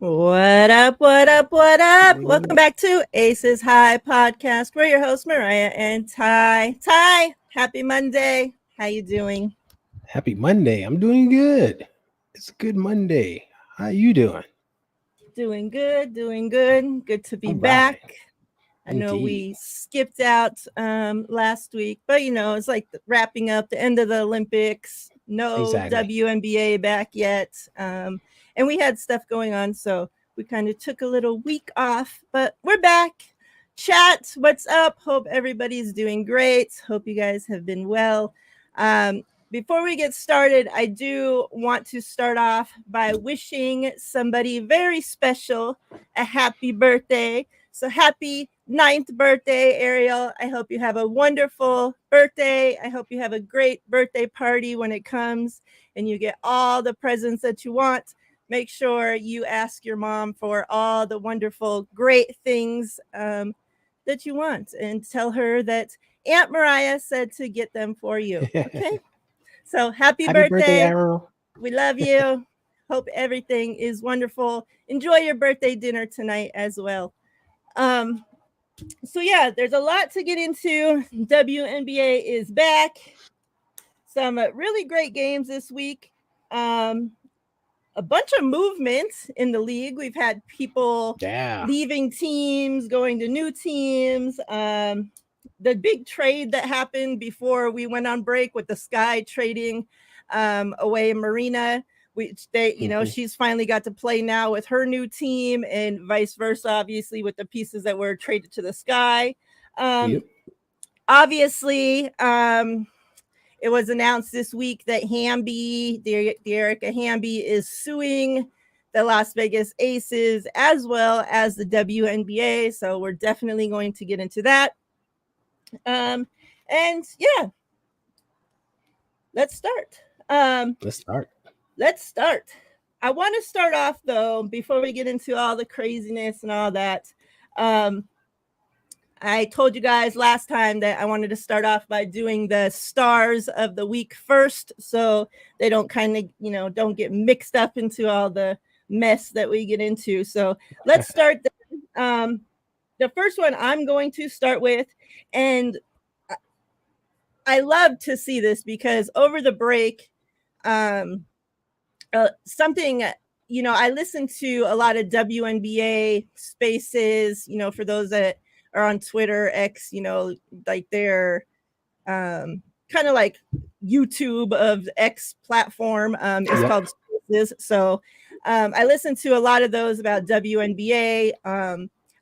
What up, what up, what up? Welcome back to Aces High Podcast. We're your hosts, Mariah and Ty. Ty, happy Monday. How you doing? Happy Monday. I'm doing good. It's a good Monday. How you doing? Doing good, doing good. Good to be All back. right. I know we Indeed. skipped out last week, but it's like wrapping up the end of the Olympics. No Exactly. WNBA back yet. And we had stuff going on, so we kind of took a little week off, but we're back. Chat, what's up? Hope everybody's doing great. Hope you guys have been well. Before we get started, I do want to start off by wishing somebody very special a happy birthday. So happy 9th birthday, Ariel. I hope you have a wonderful birthday. I hope you have a great birthday party when it comes and you get all the presents that you want. Make sure you ask your mom for all the wonderful, great things that you want and tell her that Aunt Mariah said to get them for you. Okay? So happy Happy birthday, birthday. Arrow. We love you. Hope everything is wonderful. Enjoy your birthday dinner tonight as well. So yeah, there's a lot to get into. WNBA is back. Some really great games this week. A bunch of movement in the league. We've had people leaving teams, going to new teams. The big trade that happened before we went on break with the Sky trading away Marina, which she's finally got to play now with her new team, and vice versa, obviously, with the pieces that were traded to the Sky. Obviously, it was announced this week that Hamby, Dearica Hamby, is suing the Las Vegas Aces as well as the WNBA. So we're definitely going to get into that. And yeah, let's start. Let's start. I want to start off, though, before we get into all the craziness and all that. I told you guys last time that I wanted to start off by doing the stars of the week first, so they don't don't get mixed up into all the mess that we get into. So let's start there. The first one I'm going to start with, and I love to see this because over the break, something, I listen to a lot of WNBA spaces, for those that are on Twitter, X, like they're kind of like YouTube of X platform. It's called Spaces. So I listen to a lot of those about WNBA.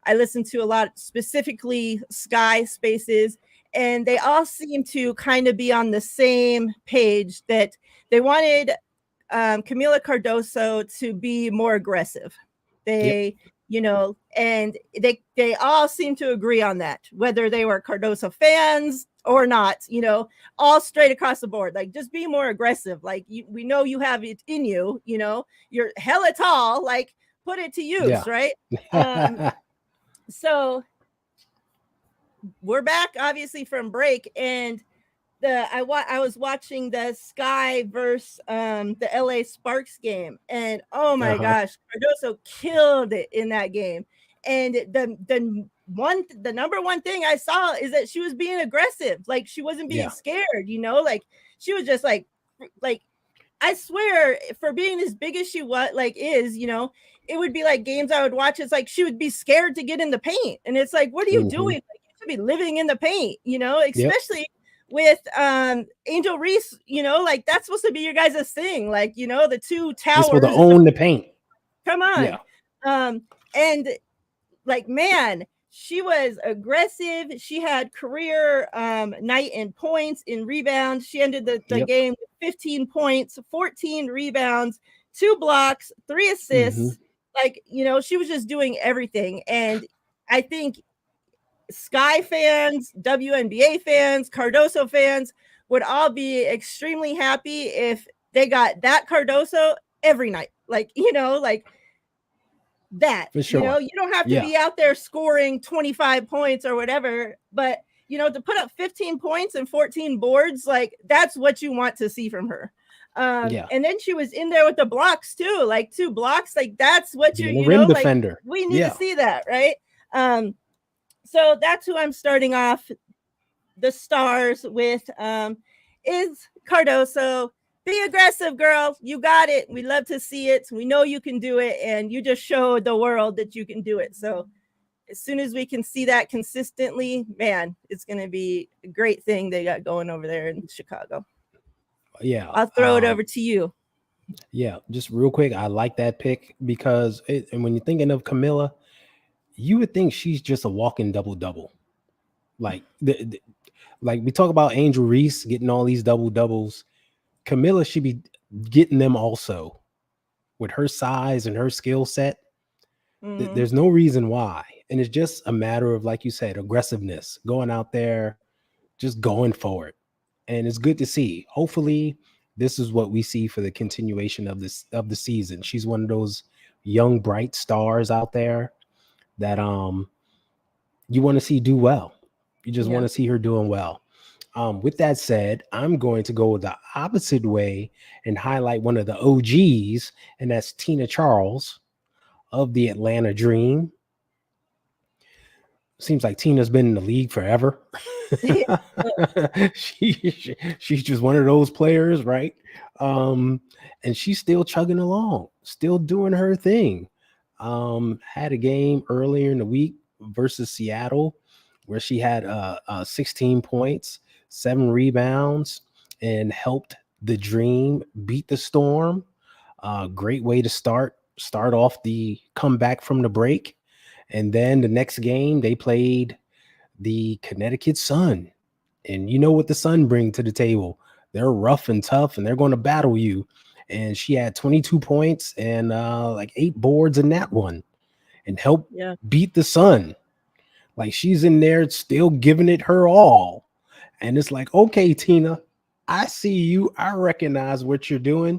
I listen to a lot specifically Sky Spaces, and they all seem to kind of be on the same page that they wanted Camila Cardoso to be more aggressive. And they all seem to agree on that, whether they were Cardoso fans or not, all straight across the board. Like, just be more aggressive. Like, we know you have it in you, you're hella tall, like, put it to use, right? So we're back, obviously, from break, and I was watching the Sky versus the LA Sparks game, and oh my gosh, Cardoso killed it in that game. And the number one thing I saw is that she was being aggressive. Like, she wasn't being scared, like she was just like I swear, for being as big as she is, it would be like games I would watch. It's like she would be scared to get in the paint, and it's like, what are you doing? Like, you should be living in the paint, especially with Angel Reese, like that's supposed to be your guys' thing, like, the two towers. You're supposed to own the paint. Come on. And like, man, she was aggressive. She had career night in points, in rebounds. She ended the game with 15 points, 14 rebounds, 2 blocks, 3 assists. Like, she was just doing everything. And I think Sky fans, WNBA fans, Cardoso fans would all be extremely happy if they got that Cardoso every night. Like, like that. For sure. You don't have to be out there scoring 25 points or whatever, but to put up 15 points and 14 boards, like, that's what you want to see from her. Yeah. And then she was in there with the blocks too, like 2 blocks. Like that's what Being a rim like defender. we need to Yeah. see that, right? So that's who I'm starting off the stars with is Cardoso. Be aggressive, girl. You got it. We love to see it. We know you can do it, and you just showed the world that you can do it. So as soon as we can see that consistently, man, it's going to be a great thing they got going over there in Chicago. Yeah. I'll throw it over to you. Yeah. Just real quick, I like that pick because and when you're thinking of Camilla, you would think she's just a walking double double. Like like we talk about Angel Reese getting all these double doubles. Camilla should be getting them also with her size and her skill set. There's no reason why. And it's just a matter of, like you said, aggressiveness, going out there, just going for it. And it's good to see. Hopefully, this is what we see for the continuation of the season. She's one of those young, bright stars out there that you want to see do well. You just want to see her doing well. With that said, I'm going to go the opposite way and highlight one of the OGs, and that's Tina Charles of the Atlanta Dream. Seems like Tina's been in the league forever. She's just one of those players, right? And she's still chugging along, still doing her thing. Had a game earlier in the week versus Seattle where she had 16 points, 7 rebounds, and helped the Dream beat the Storm. Great way to start off the comeback from the break. And then the next game they played the Connecticut Sun. And you know what the Sun bring to the table. They're rough and tough and they're going to battle you. And she had 22 points and like 8 boards in that one and helped beat the Sun. Like she's in there still giving it her all. And it's like, okay, Tina, I see you. I recognize what you're doing.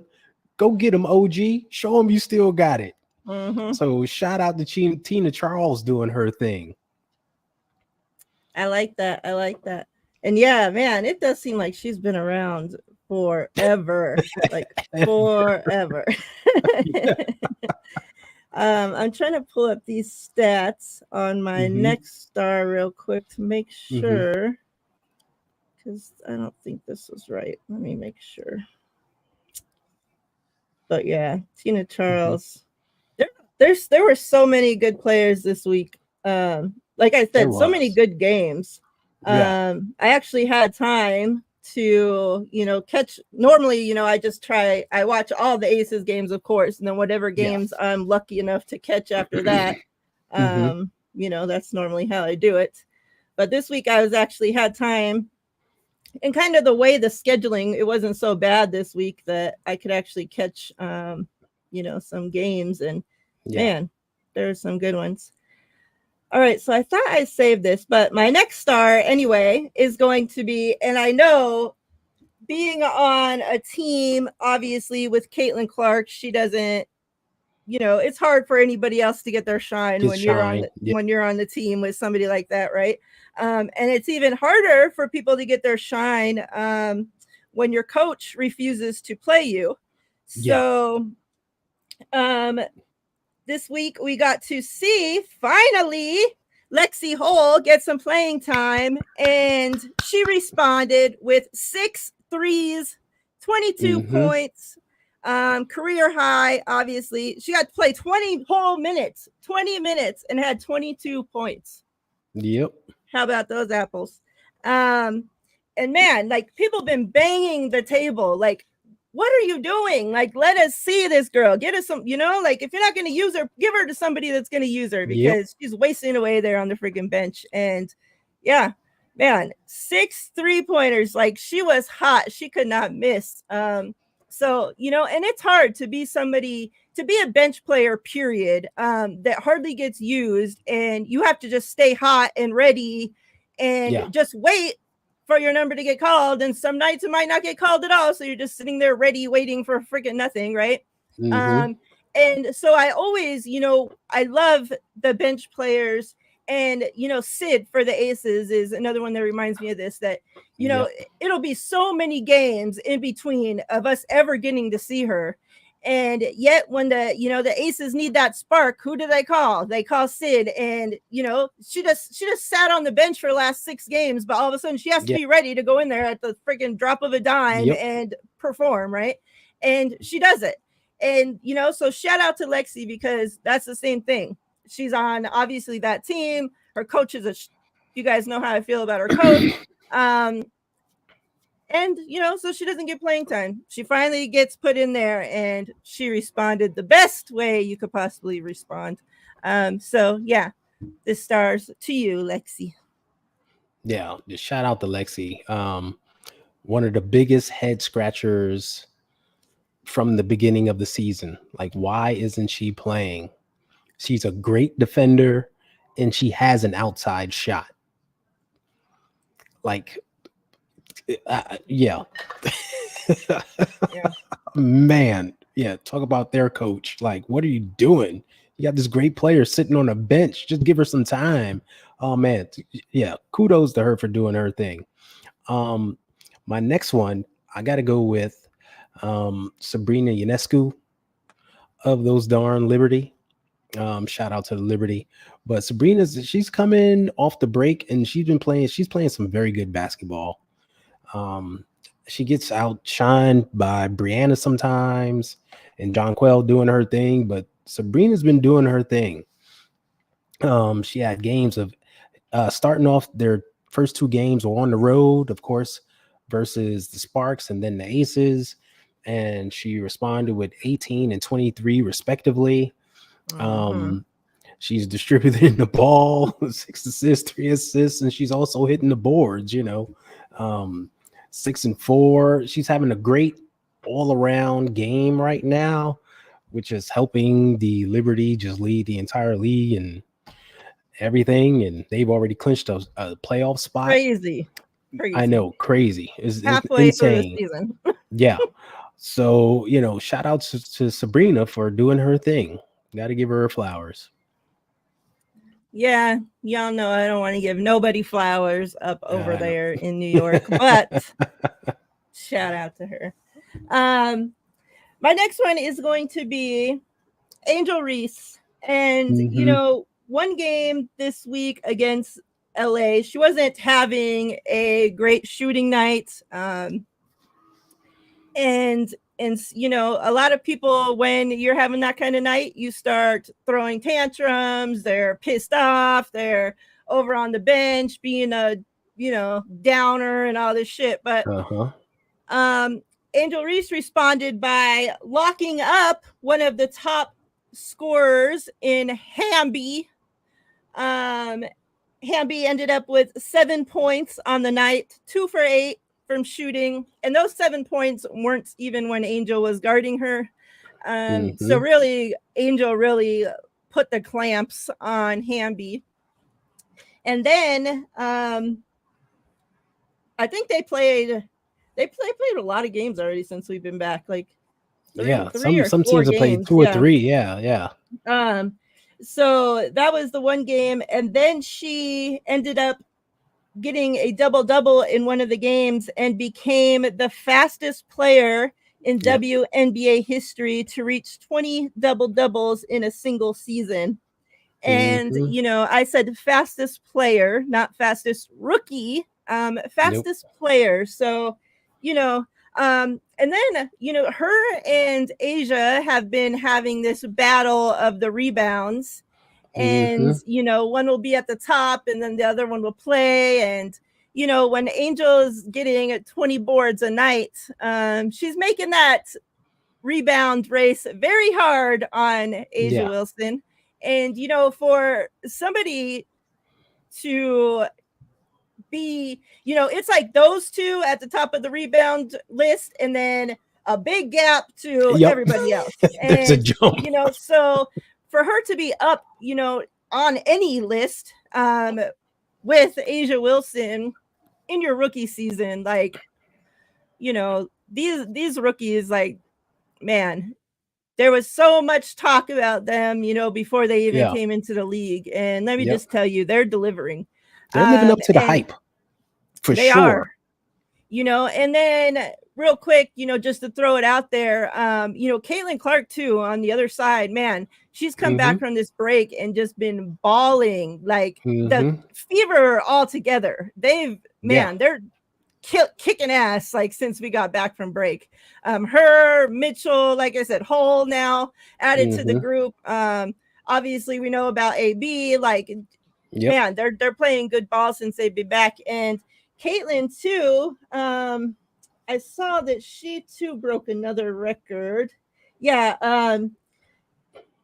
Go get them, OG. Show them you still got it. So shout out to Tina Charles doing her thing. I like that. I like that. And yeah, man, it does seem like she's been around forever. Like forever. I'm trying to pull up these stats on my next star real quick to make sure. Because I don't think this was right. Let me make sure. But yeah, Tina Charles. There were so many good players this week. Like I said, so many good games. I actually had time to, catch. Normally, I watch all the Aces games, of course, and then whatever games I'm lucky enough to catch after that. That's normally how I do it. But this week I was actually had time, and kind of the way the scheduling, it wasn't so bad this week that I could actually catch, some games, and man, there's some good ones. All right, so I thought I saved this, but my next star anyway is going to be, and I know being on a team, obviously with Caitlin Clark, she doesn't, it's hard for anybody else to get their shine when you're on the team with somebody like that, right? And it's even harder for people to get their shine when your coach refuses to play you. So, this week we got to see finally Lexi Hole get some playing time, and she responded with 6 threes, 22 points, career high. Obviously, she got to play 20 minutes, and had 22 points. Yep. How about those apples? And man, like people been banging the table, like, what are you doing? Like, let us see this girl. Get us some, like if you're not going to use her, give her to somebody that's going to use her, because she's wasting away there on the freaking bench. And yeah, man, 6 3-pointers. Like she was hot. She could not miss. So, and it's hard to be somebody, to be a bench player, period, that hardly gets used. And you have to just stay hot and ready and just wait for your number to get called. And some nights it might not get called at all. So you're just sitting there ready, waiting for freaking nothing. Right. And so I always, I love the bench players And Sid for the Aces is another one that reminds me of this, that Yep. it'll be so many games in between of us ever getting to see her. And yet when the Aces need that spark, who do they call? They call Sid. And she just sat on the bench for the last 6 games, but all of a sudden she has to Yeah. be ready to go in there at the freaking drop of a dime Yep. and perform, right? And she does it. And so shout out to Lexi, because that's the same thing. She's on obviously that team. Her coach is you guys know how I feel about her coach. And so she doesn't get playing time. She finally gets put in there, and she responded the best way you could possibly respond. So yeah, this stars to you, Lexi. Yeah. Just shout out to Lexi. One of the biggest head scratchers from the beginning of the season. Like, why isn't she playing? She's a great defender and she has an outside shot. Like, yeah. Yeah. Man, yeah, talk about their coach. Like, what are you doing? You got this great player sitting on a bench. Just give her some time. Oh man, yeah. Kudos to her for doing her thing. Um, my next one, I got to go with Sabrina Ionescu of those darn Liberty. Shout out to the Liberty. But she's coming off the break and she's playing some very good basketball. Um, she gets outshined by Brianna sometimes and Jonquel doing her thing, but Sabrina's been doing her thing. She had games of starting off their first 2 games were on the road, of course, versus the Sparks and then the Aces. And she responded with 18 and 23 respectively. Mm-hmm. Um, she's distributing the ball, 6 assists, 3 assists, and she's also hitting the boards, 6 and 4. She's having a great all around game right now, which is helping the Liberty just lead the entire league and everything. And they've already clinched a playoff spot. Crazy. I Crazy. know, crazy. It's Halfway through the insane. season. Yeah. So, shout out to Sabrina for doing her thing. Got to give her flowers. Yeah, y'all know I don't want to give nobody flowers up over I know. there in New York, but shout out to her. Um, my next one is going to be Angel Reese. And, Hmm. one game this week against LA, she wasn't having a great shooting night. And a lot of people, when you're having that kind of night, you start throwing tantrums. They're pissed off. They're over on the bench being a downer and all this shit. But Uh-huh. um Angel Reese responded by locking up one of the top scorers in Hamby. um Hamby ended up with 7 points on the night, 2 for 8 from shooting. And those 7 points weren't even when Angel was guarding her. So Hmm. really, Angel really put the clamps on Hamby. And then I think they played a lot of games already since we've been back, like three Yeah. three or Some four teams have played games. 2 or 3. Yeah, yeah. Um, so that was the one game, and then she ended up getting a double double in one of the games and became the fastest player in Yep. WNBA history to reach 20 double doubles in a single season. And Hmm. I said fastest player, not fastest rookie. Nope. Fastest player. So, you know, and then her and Asia have been having this battle of the rebounds. And Hmm. one will be at the top and then the other one will play. And when Angel is getting 20 boards a night, she's making that rebound race very hard on Asia Yeah. Wilson. And for somebody to be, it's like those two at the top of the rebound list, and then a big gap to Yep. everybody else. There's a And jump. so for her to be up, on any list, with Asia Wilson in your rookie season, like, these rookies, like, man, there was so much talk about them, before they even Yeah. came into the league. And let me Yep. just tell you, they're delivering. They're living up to the And hype for they are, sure. and then real quick, just to throw it out there, Caitlin Clark too, on the other side, man, she's come Mm-hmm. back from this break and just been balling like the Mm-hmm. Fever all together. Yeah. They're kicking ass like since we got back from break. Her, Mitchell, like I said, Hole now added to the Mm-hmm. group. Obviously we know about AB, like, Yep. man, they're playing good ball since they've been back. And Caitlin too, I saw that she too broke another record. Yeah,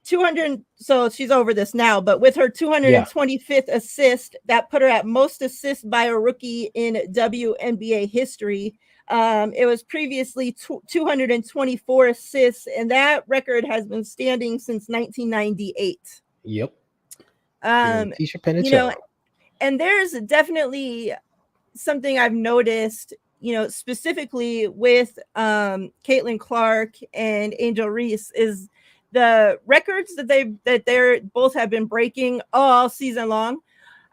200, so she's over this now, but with her Yeah. 225th assist, that put her at most assists by a rookie in WNBA history. It was previously 224 assists, and that record has been standing since 1998. Yep. Yeah. Um, Tisha you know, Penicheiro. and there's definitely something I've noticed, specifically with Caitlin Clark and Angel Reese, is the records that they're both have been breaking all season long.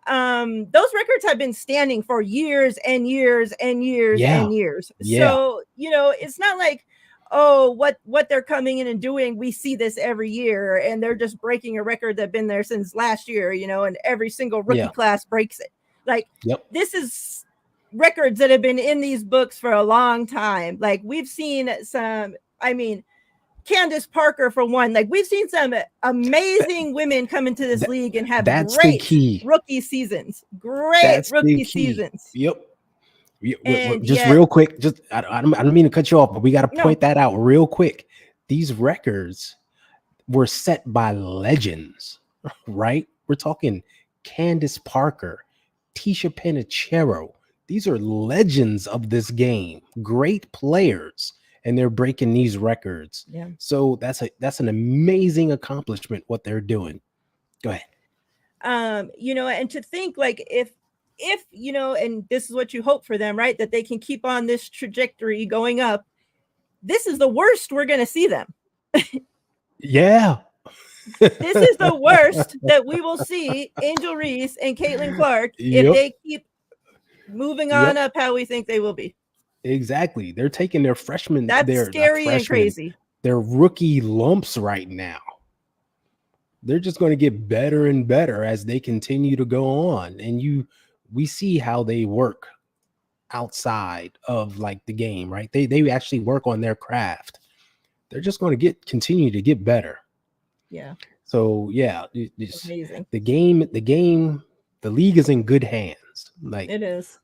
Those records have been standing for years and years and years Yeah. and years. Yeah. So, it's not like, oh, what they're coming in and doing, we see this every year and they're just breaking a record that's been there since last year, and every single rookie Yeah. class breaks it. Like, Yep. this is records that have been in these books for a long time. Like, we've seen some, I mean, Candace Parker for one. Like, we've seen some amazing women come into this That, league and have that's the great key. rookie seasons. Great That's the rookie key. seasons. Yep. And Just yet, real quick, just I don't mean to cut you off, but we got to no, point that out real quick. These records were set by legends, right? We're talking Candace Parker, Tisha Penicheiro. These are legends of this game, great players, and they're breaking these records. yeah. So that's an amazing accomplishment what they're doing. Go ahead. And to think, like, if and this is what you hope for them, right? That they can keep on this trajectory going up. This is the worst we're gonna see them. Yeah. This is the worst that we will see Angel Reese and Caitlin Clark if Yep. they keep moving on Yep. up how we think they will be. Exactly. They're taking their freshmen, That's their not scary and freshmen, crazy. their rookie lumps right now. They're just going to get better and better as they continue to go on. And we see how they work outside of like the game, right? They actually work on their craft. They're just going to continue to get better. Yeah. So yeah, Amazing. the league is in good hands. Like, It is.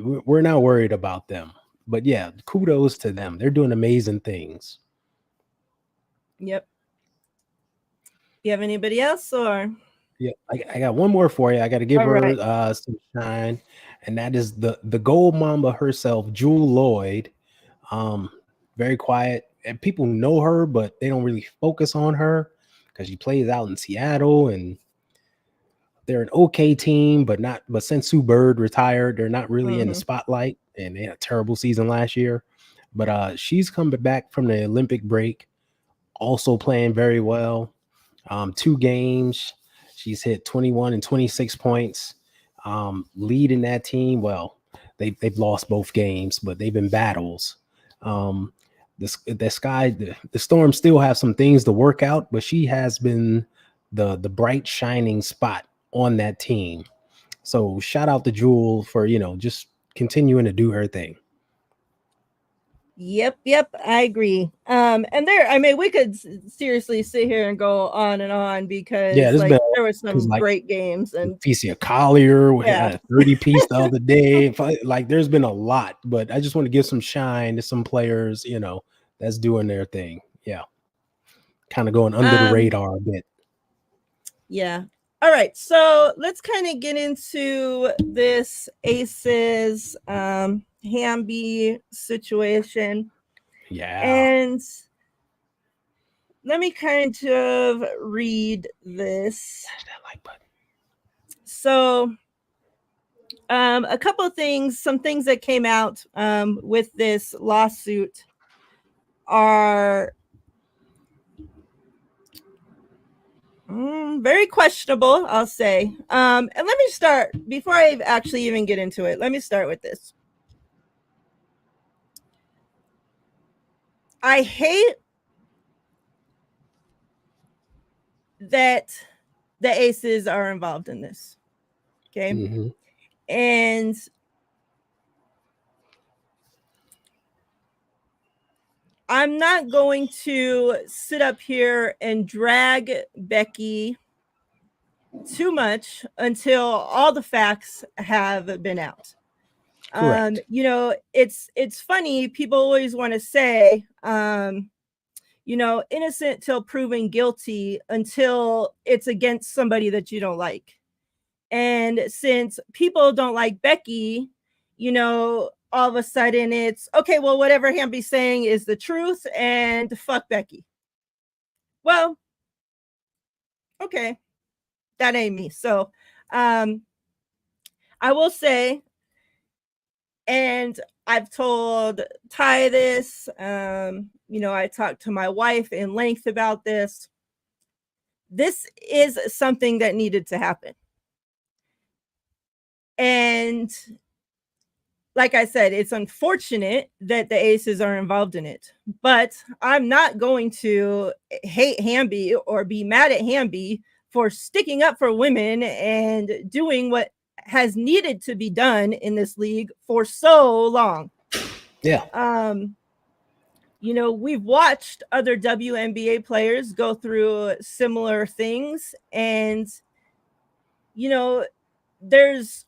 we're not worried about them. But yeah, kudos to them. They're doing amazing things. Yep. You have anybody else, or? Yeah, I got one more for you. I got to give All her right. some shine, and that is the gold mamba herself, Jewel Lloyd. Um, Very quiet, and people know her, but they don't really focus on her because she plays out in Seattle, and they're an okay team, but not. But since Sue Bird retired, they're not really in the Mhm. spotlight, and they had a terrible season last year. But she's coming back from the Olympic break, also playing very well. 2 games, she's hit 21 and 26 points, leading that team. Well, they've lost both games, but they've been battles. The Storm still have some things to work out, but she has been the bright shining spot on that team. So shout out to Jewel for just continuing to do her thing. Yep, I agree. And I mean, we could seriously sit here and go on and on Yeah, because, there's like, been there were because some like great games, and Felicia Collier we yeah. had a 30 piece the other day. Like, there's been a lot, but I just want to give some shine to some players, that's doing their thing. Yeah. Kind of going under the Um, radar a bit. yeah. All right, so let's kind of get into this Aces Hamby situation. Yeah. And let me kind of read this. That like button. So, a couple of things, some things that came out with this lawsuit are Very questionable, I'll say. And let me start, before I actually even get into it, let me start with this. I hate that the Aces are involved in this. Okay. Mm-hmm. And I'm not going to sit up here and drag Becky too much until all the facts have been out. Correct. You know, it's funny. People always want to say, you know, innocent till proven guilty until it's against somebody that you don't like. And since people don't like Becky, you know, all of a sudden it's okay, well, whatever Hamby's saying is the truth and fuck Becky. Well, okay, that ain't me. So um I will say, and I've told Ty this, you know, I talked to my wife in length about this. This is something that needed to happen. And like I said, it's unfortunate that the Aces are involved in it, but I'm not going to hate Hamby or be mad at Hamby for sticking up for women and doing what has needed to be done in this league for so long. Yeah. You know, we've watched other WNBA players go through similar things, and you know, there's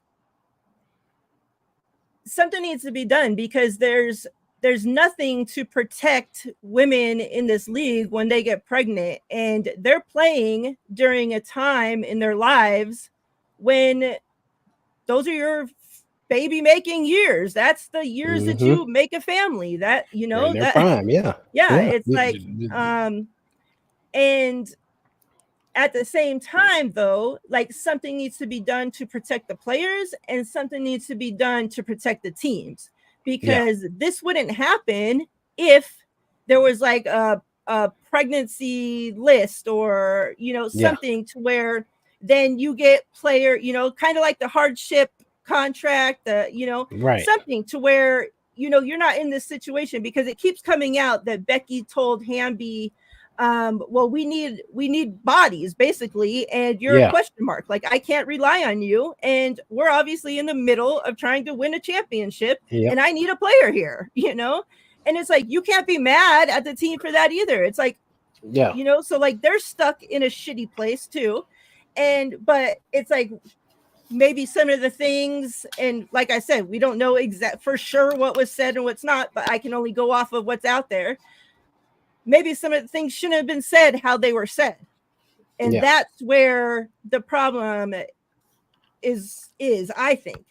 something needs to be done because there's nothing to protect women in this league when they get pregnant, and they're playing during a time in their lives when those are your baby making years. That's the years that Mm-hmm. you make a family. That, you They're in know, their that prime. Yeah. yeah, Yeah. it's like and at the same time, though, like something needs to be done to protect the players and something needs to be done to protect the teams, Yeah. because this wouldn't happen if there was like a pregnancy list or, you know, Yeah. something to where then you get player, you know, kind of like the hardship contract, you know, Right. something to where, you know, you're not in this situation, because it keeps coming out that Becky told Hamby, well, we need bodies basically, and you're a Yeah. question mark, like I can't rely on you, and we're obviously in the middle of trying to win a championship, Yep. and I need a player here, you know. And it's like you can't be mad at the team for that either. It's like, Yeah. you know, so like they're stuck in a shitty place too. And but it's like maybe some of the things, and like I said, we don't know exact for sure what was said and what's not, but I can only go off of what's out there. Maybe some of the things shouldn't have been said how they were said, and Yeah. that's where the problem is, I think.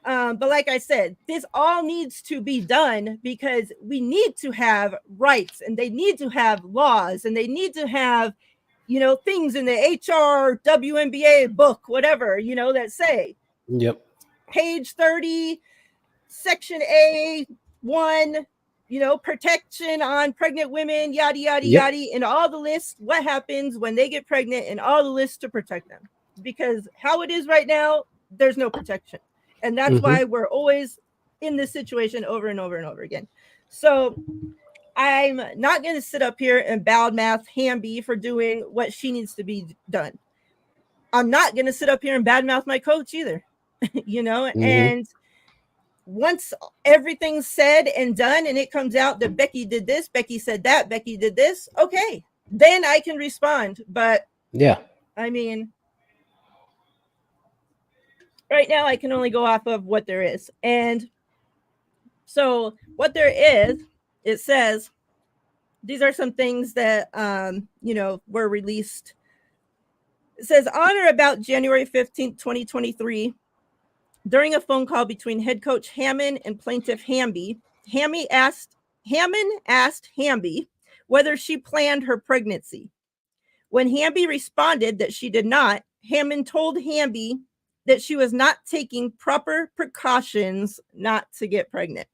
But like I said, this all needs to be done because we need to have rights, and they need to have laws, and they need to have, you know, things in the HR WNBA book, whatever, you know, that say Yep. page 30, section A1, you know, protection on pregnant women, yada, yada, Yep. yada, and all the lists, what happens when they get pregnant, and all the lists to protect them. Because how it is right now, there's no protection. And that's Mm-hmm. why we're always in this situation over and over and over again. So I'm not going to sit up here and badmouth Hamby for doing what she needs to be done. I'm not going to sit up here and badmouth my coach either, you know, Mm-hmm. and once everything's said and done and it comes out that Becky did this, Becky said that, Becky did this, okay, then I can respond. But Yeah. I mean, right now I can only go off of what there is. And so what there is, it says these are some things that you know, were released. It says on or about January 15th, 2023, during a phone call between head coach Hammond and plaintiff Hamby, Hammond asked Hamby whether she planned her pregnancy. When Hamby responded that she did not, Hammond told Hamby that she was not taking proper precautions not to get pregnant.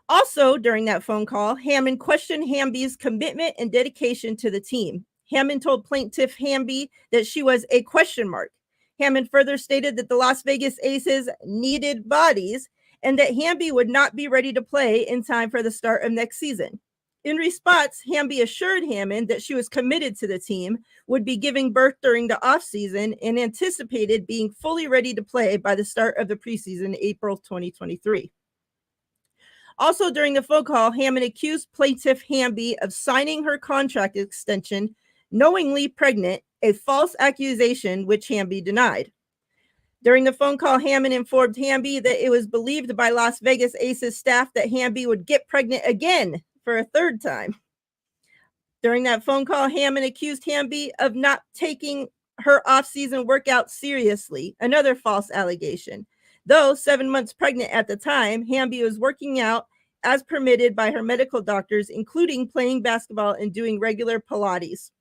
Also, during that phone call, Hammond questioned Hamby's commitment and dedication to the team. Hammond told plaintiff Hamby that she was a question mark. Hammond further stated that the Las Vegas Aces needed bodies and that Hamby would not be ready to play in time for the start of next season. In response, Hamby assured Hammond that she was committed to the team, would be giving birth during the offseason, and anticipated being fully ready to play by the start of the preseason, April 2023. Also, during the phone call, Hammond accused plaintiff Hamby of signing her contract extension knowingly pregnant, a false accusation which Hamby denied. During the phone call, Hammond informed Hamby that it was believed by Las Vegas Aces staff that Hamby would get pregnant again for a third time. During that phone call, Hammond accused Hamby of not taking her off-season workout seriously, another false allegation. Though 7 months pregnant at the time, Hamby was working out as permitted by her medical doctors, including playing basketball and doing regular Pilates.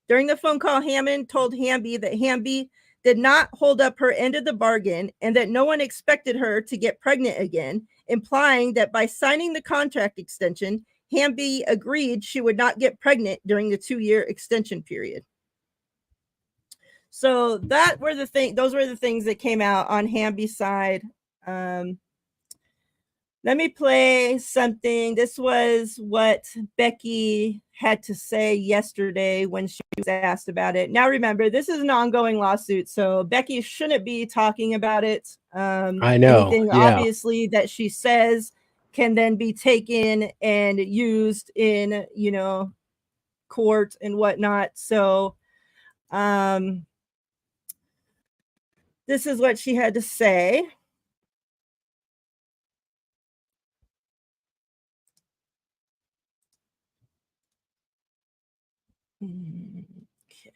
During the phone call, Hammond told Hamby that Hamby did not hold up her end of the bargain and that no one expected her to get pregnant again, implying that by signing the contract extension, Hamby agreed she would not get pregnant during the 2-year extension period. So those were the things that came out on Hamby's side. Let me play something. This was what Becky had to say yesterday when she was asked about it. Now, remember, this is an ongoing lawsuit, so Becky shouldn't be talking about it. I know. Anything, obviously, that she says can then be taken and used in, court and whatnot. So, this is what she had to say. Okay.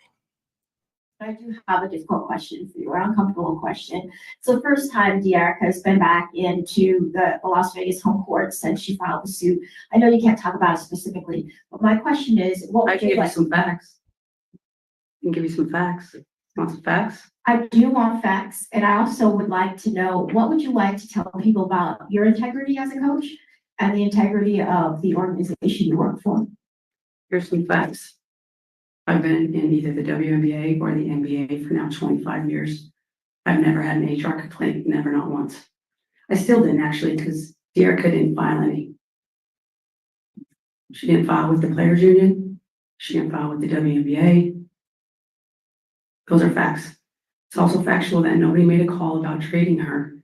I do have a difficult question for you, or an uncomfortable question. So the first time Dearica has been back into the Las Vegas home court since she filed the suit. I know you can't talk about it specifically, but my question is, what I would can you give you like? some facts. I can give you some facts. Want some facts? I do want facts, and I also would like to know, what would you like to tell people about your integrity as a coach and the integrity of the organization you work for? Here's some facts. I've been in either the WNBA or the NBA for now 25 years. I've never had an HR complaint, never, not once. I still didn't actually, because Dearica didn't file any. She didn't file with the Players Union. She didn't file with the WNBA. Those are facts. It's also factual that nobody made a call about trading her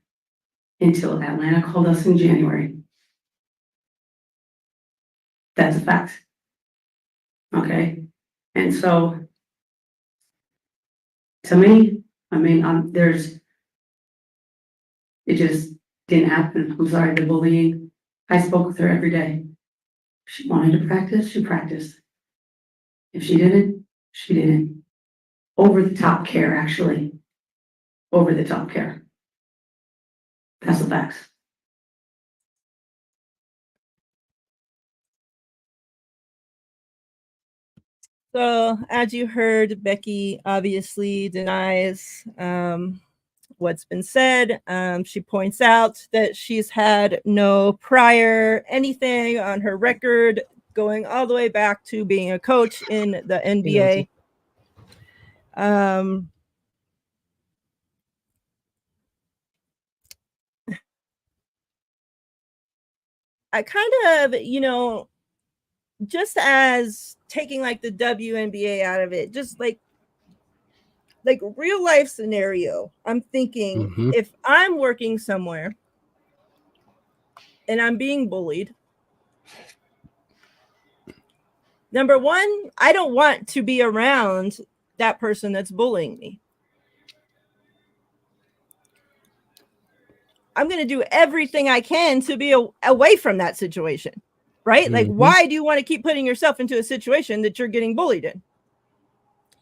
until Atlanta called us in January. That's a fact. Okay. And so, to me, it just didn't happen. I'm sorry, the bullying. I spoke with her every day. If she wanted to practice, she practiced. If she didn't, she didn't. Over the top care, actually. Over the top care. That's the facts. So, as you heard, Becky obviously denies what's been said. She points out that she's had no prior anything on her record going all the way back to being a coach in the NBA. I kind of, just as taking like the WNBA out of it, just like real life scenario, I'm thinking if I'm working somewhere and I'm being bullied, number one, I don't want to be around that person that's bullying me. I'm going to do everything I can to be away from that situation, right? Like, why do you want to keep putting yourself into a situation that you're getting bullied in?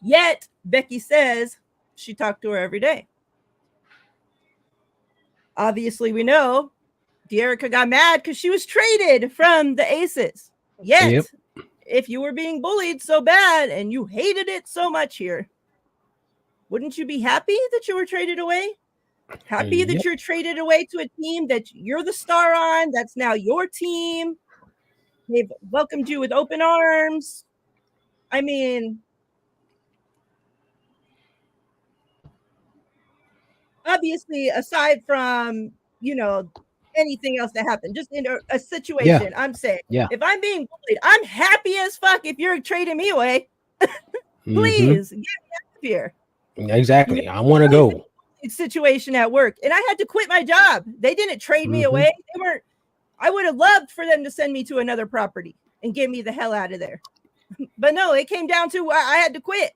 Yet, Becky says she talked to her every day. Obviously, we know Dearica got mad because she was traded from the Aces. Yet, if you were being bullied so bad and you hated it so much here, wouldn't you be happy that you were traded away? Happy that you're traded away to a team that you're the star on, that's now your team. They've welcomed you with open arms. I mean, obviously, aside from, anything else that happened, just in a situation, I'm saying, Yeah. if I'm being bullied, I'm happy as fuck if you're trading me away. Mm-hmm. Please get me out of here. Exactly. I want to go. Situation at work, and I had to quit my job. They didn't trade me away. They weren't. I would have loved for them to send me to another property and get me the hell out of there. But no, it came down to I had to quit.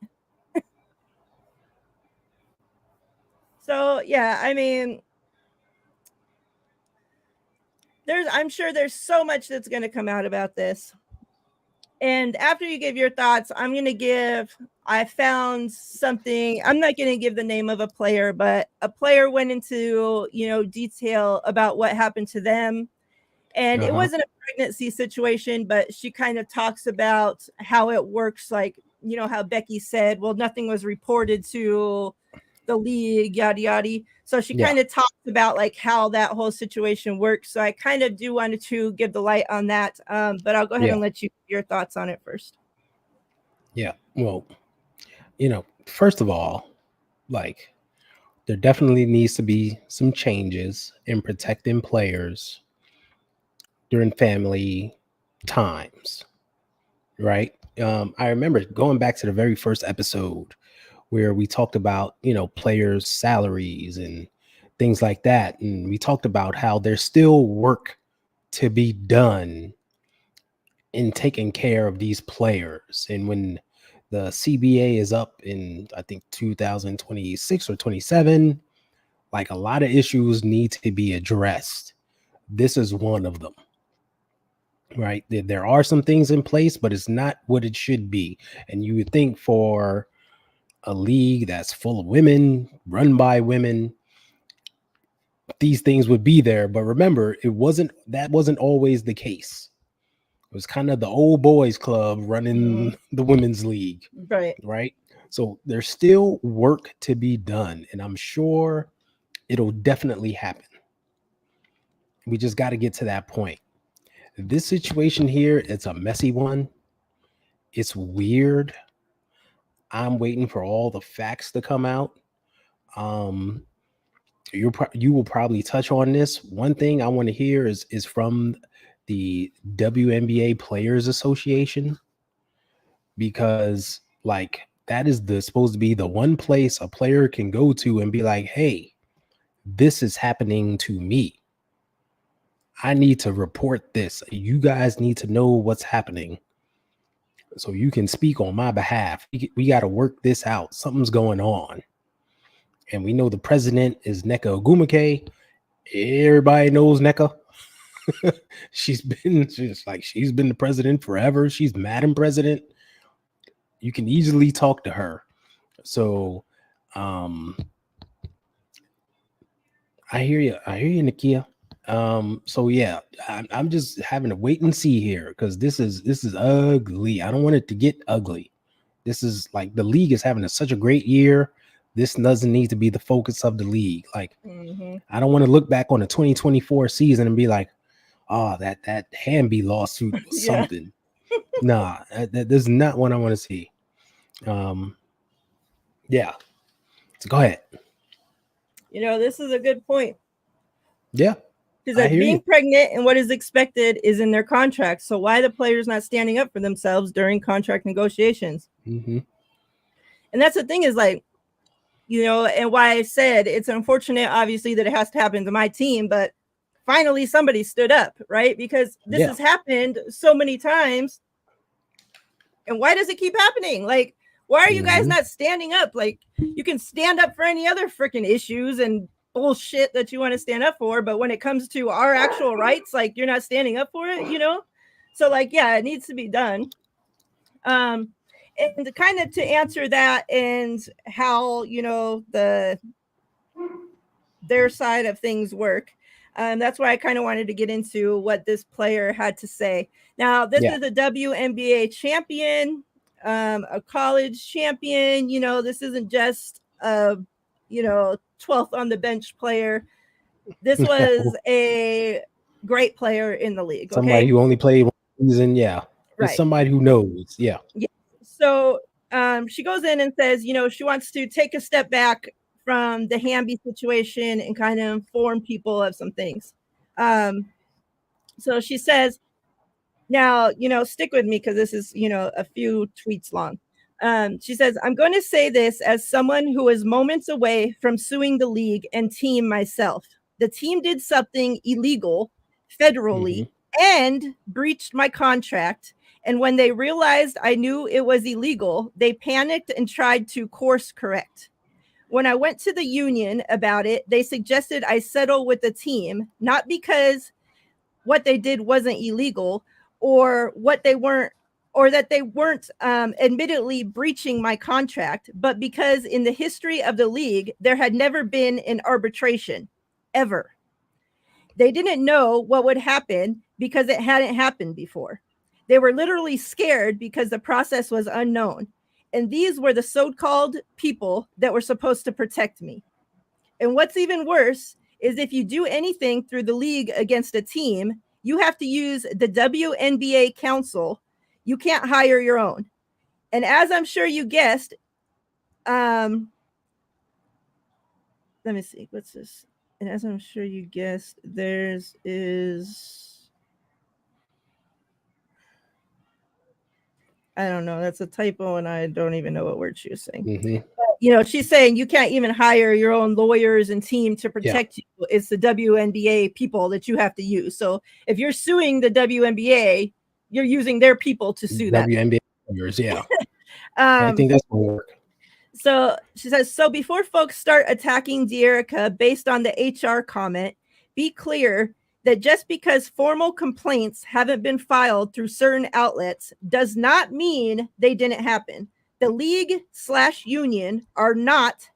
So yeah, I mean, I'm sure there's so much that's going to come out about this. And after you give your thoughts, I found something. I'm not going to give the name of a player, but a player went into, detail about what happened to them. And it wasn't a pregnancy situation, but she kind of talks about how it works. Like, how Becky said, well, nothing was reported to the league, yada, yada. So she kind of talked about like how that whole situation works. So I kind of do want to give the light on that. But I'll go ahead and let you your thoughts on it first. Yeah. Well, first of all, like, there definitely needs to be some changes in protecting players during family times, right? I remember going back to the very first episode where we talked about, players' salaries and things like that. And we talked about how there's still work to be done in taking care of these players. And when the CBA is up in, I think, 2026 or 27, like, a lot of issues need to be addressed. This is one of them, right? There are some things in place, but it's not what it should be. And you would think for a league that's full of women, run by women, these things would be there. But remember, that wasn't always the case. It was kind of the old boys club running the women's league. Right. So there's still work to be done. And I'm sure it'll definitely happen. We just got to get to that point. This situation here, it's a messy one. It's weird. I'm waiting for all the facts to come out. You will probably touch on this. One thing I want to hear is from the WNBA Players Association, because like that is supposed to be the one place a player can go to and be like, hey, this is happening to me. I need to report this. You guys need to know what's happening so you can speak on my behalf. We got to work this out. Something's going on. And we know the president is Nneka Ogwumike. Everybody knows Nneka. she's been the president forever. She's Madam President. You can easily talk to her. So I hear you, Nakia. So yeah, I'm just having to wait and see here, because this is ugly. I don't want it to get ugly. This is like, the league is having such a great year. This doesn't need to be the focus of the league. Like, I don't want to look back on the 2024 season and be like, oh, that Hamby lawsuit was something. Nah, this is not what I want to see. Yeah. So go ahead. This is a good point. Yeah. Because being pregnant and what is expected is in their contract. So why the players not standing up for themselves during contract negotiations? And that's the thing, is like, and why I said it's unfortunate, obviously, that it has to happen to my team, but finally somebody stood up, right? Because this has happened so many times. And why does it keep happening? Like, why are you guys not standing up? Like, you can stand up for any other freaking issues and bullshit that you want to stand up for, but when it comes to our actual rights, like, you're not standing up for it, So like, yeah, it needs to be done. And kind of to answer that, and how their side of things work, that's why I kind of wanted to get into what this player had to say. Now, this is a WNBA champion, a college champion. This isn't just a 12th on the bench player. This was a great player in the league. Somebody who only played one season. Yeah. Right. Somebody who knows. Yeah. So she goes in and says, she wants to take a step back from the Hamby situation and kind of inform people of some things. So she says, now, stick with me because this is, a few tweets long. She says, I'm going to say this as someone who is moments away from suing the league and team myself. The team did something illegal federally and breached my contract. And when they realized I knew it was illegal, they panicked and tried to course correct. When I went to the union about it, they suggested I settle with the team, not because what they did wasn't illegal or what they weren't or that they weren't admittedly breaching my contract, but because in the history of the league, there had never been an arbitration ever. They didn't know what would happen because it hadn't happened before. They were literally scared because the process was unknown. And these were the so-called people that were supposed to protect me. And what's even worse is if you do anything through the league against a team, you have to use the WNBA council. You can't hire your own. And as I'm sure you guessed, let me see, what's this? And as I'm sure you guessed, I don't know, that's a typo and I don't even know what word she was saying. But, she's saying you can't even hire your own lawyers and team to protect you. It's the WNBA people that you have to use. So if you're suing the WNBA, you're using their people to sue that. WNBA lawyers, yeah. I think that's going to work. So she says, so before folks start attacking De'Erica based on the HR comment, be clear that just because formal complaints haven't been filed through certain outlets does not mean they didn't happen. The league/union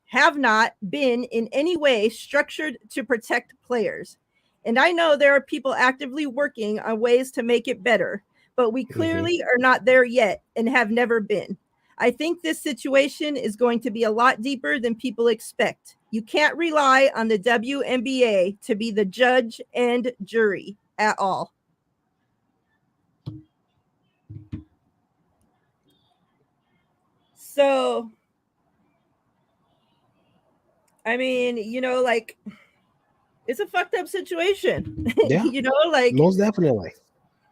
have not been in any way structured to protect players. And I know there are people actively working on ways to make it better, but we clearly are not there yet and have never been. I think this situation is going to be a lot deeper than people expect. You can't rely on the WNBA to be the judge and jury at all. So, I mean, it's a fucked up situation. Yeah. Most definitely.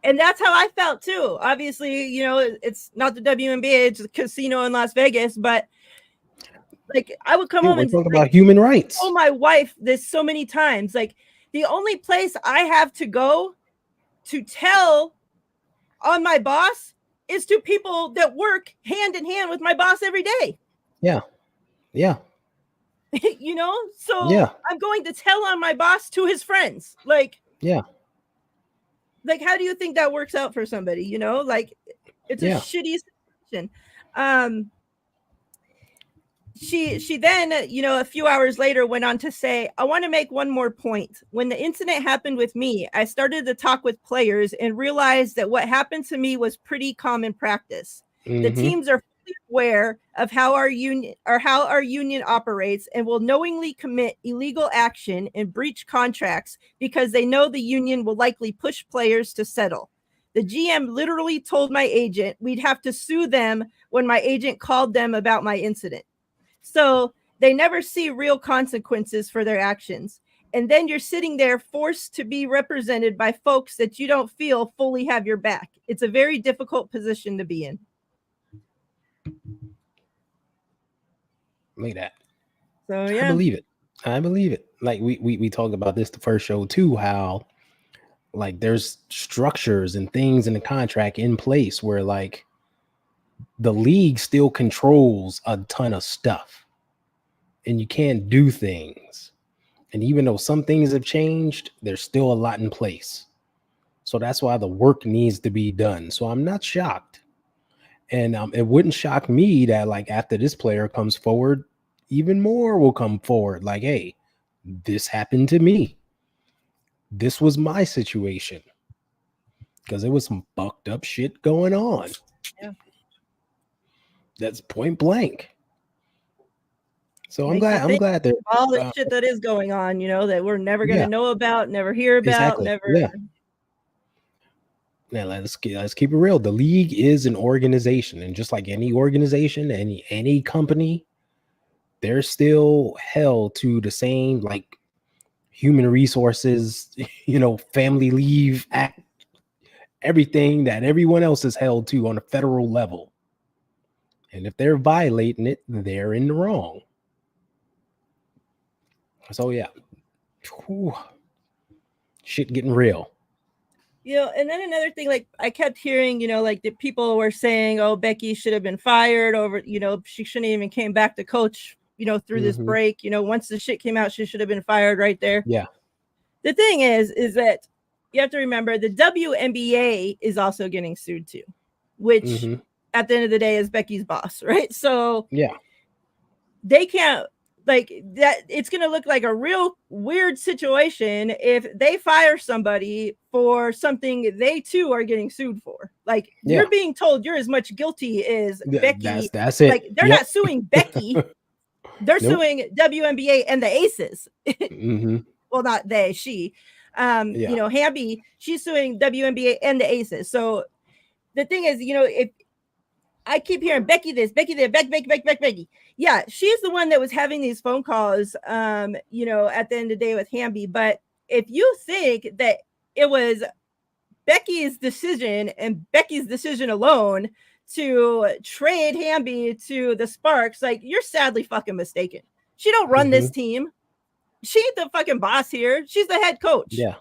And that's how I felt too. Obviously, it's not the WNBA, it's a casino in Las Vegas, but I would come home and talk about human rights. Oh, my wife this so many times. The only place I have to go to tell on my boss is to people that work hand in hand with my boss every day. Yeah. So I'm going to tell on my boss to his friends. How do you think that works out for somebody? It's a shitty situation. She then, a few hours later went on to say, I want to make one more point. When the incident happened with me, I started to talk with players and realized that what happened to me was pretty common practice. The teams are fully aware of how our union operates and will knowingly commit illegal action and breach contracts because they know the union will likely push players to settle. The GM literally told my agent we'd have to sue them when my agent called them about my incident. So they never see real consequences for their actions. And then you're sitting there forced to be represented by folks that you don't feel fully have your back. It's a very difficult position to be in. Look at that. So yeah. I believe it. Like we talked about this the first show too, how there's structures and things in the contract in place where the league still controls a ton of stuff and you can't do things. And even though some things have changed, there's still a lot in place. So that's why the work needs to be done. So I'm not shocked. And it wouldn't shock me that after this player comes forward, even more will come forward. Hey, this happened to me. This was my situation. Because there was some fucked up shit going on. Yeah. That's point blank. So I'm glad that all the shit that is going on, that we're never going to know about, never hear about, exactly. never. Now let's keep it real. The league is an organization, and just like any organization, any company, they're still held to the same like human resources, family leave act, everything that everyone else is held to on a federal level. And if they're violating it, they're in the wrong. So yeah, whew, shit getting real. And then another thing, like I kept hearing, like the people were saying, oh, Becky should have been fired over, she shouldn't even came back to coach, through this break. Once the shit came out, she should have been fired right there. Yeah. The thing is that you have to remember the WNBA is also getting sued too, which at the end of the day is Becky's boss, right? So yeah, they can't like that. It's going to look like a real weird situation if they fire somebody for something they too are getting sued for. Like you're being told you're as much guilty as Becky. That's it. Like they're not suing Becky. They're suing WNBA and the Aces. Well, not they, she. Hamby, she's suing WNBA and the Aces. So the thing is, if I keep hearing Becky this, Becky that, Becky. Yeah, she's the one that was having these phone calls, at the end of the day with Hamby. But if you think that it was Becky's decision and Becky's decision alone to trade Hamby to the Sparks, like you're sadly fucking mistaken. She don't run this team. She's the fucking boss here. She's the head coach. Yeah.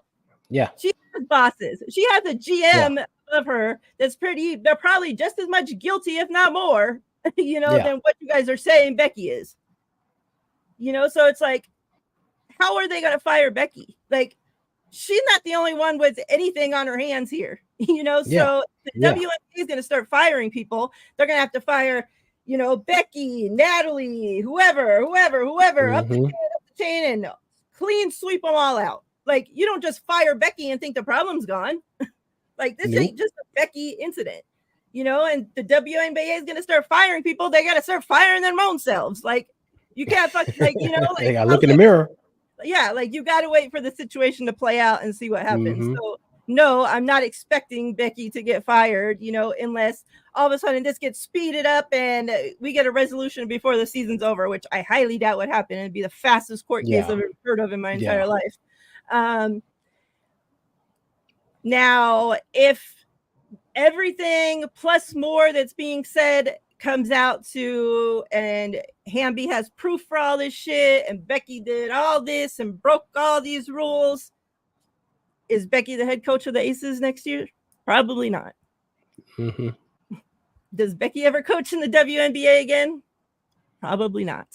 She has bosses. She has a GM of her they're probably just as much guilty, if not more, than what you guys are saying Becky is. So it's like, how are they going to fire Becky? Like, she's not the only one with anything on her hands here, so the WNBA is going to start firing people. They're going to have to fire, Becky, Natalie, whoever, up the chain and clean sweep them all out. Like, you don't just fire Becky and think the problem's gone. Like, this ain't just a Becky incident, and the WNBA is going to start firing people. They got to start firing their own selves. Like, you can't fucking, like, they got to look in the mirror. Yeah, like, you got to wait for the situation to play out and see what happens. So, no, I'm not expecting Becky to get fired, unless all of a sudden this gets speeded up and we get a resolution before the season's over, which I highly doubt would happen. It'd be the fastest court case I've ever heard of in my entire life. Now, if everything plus more that's being said comes out to, and Hamby has proof for all this shit, and Becky did all this and broke all these rules, is Becky the head coach of the Aces next year? Probably not. Does Becky ever coach in the WNBA again? Probably not.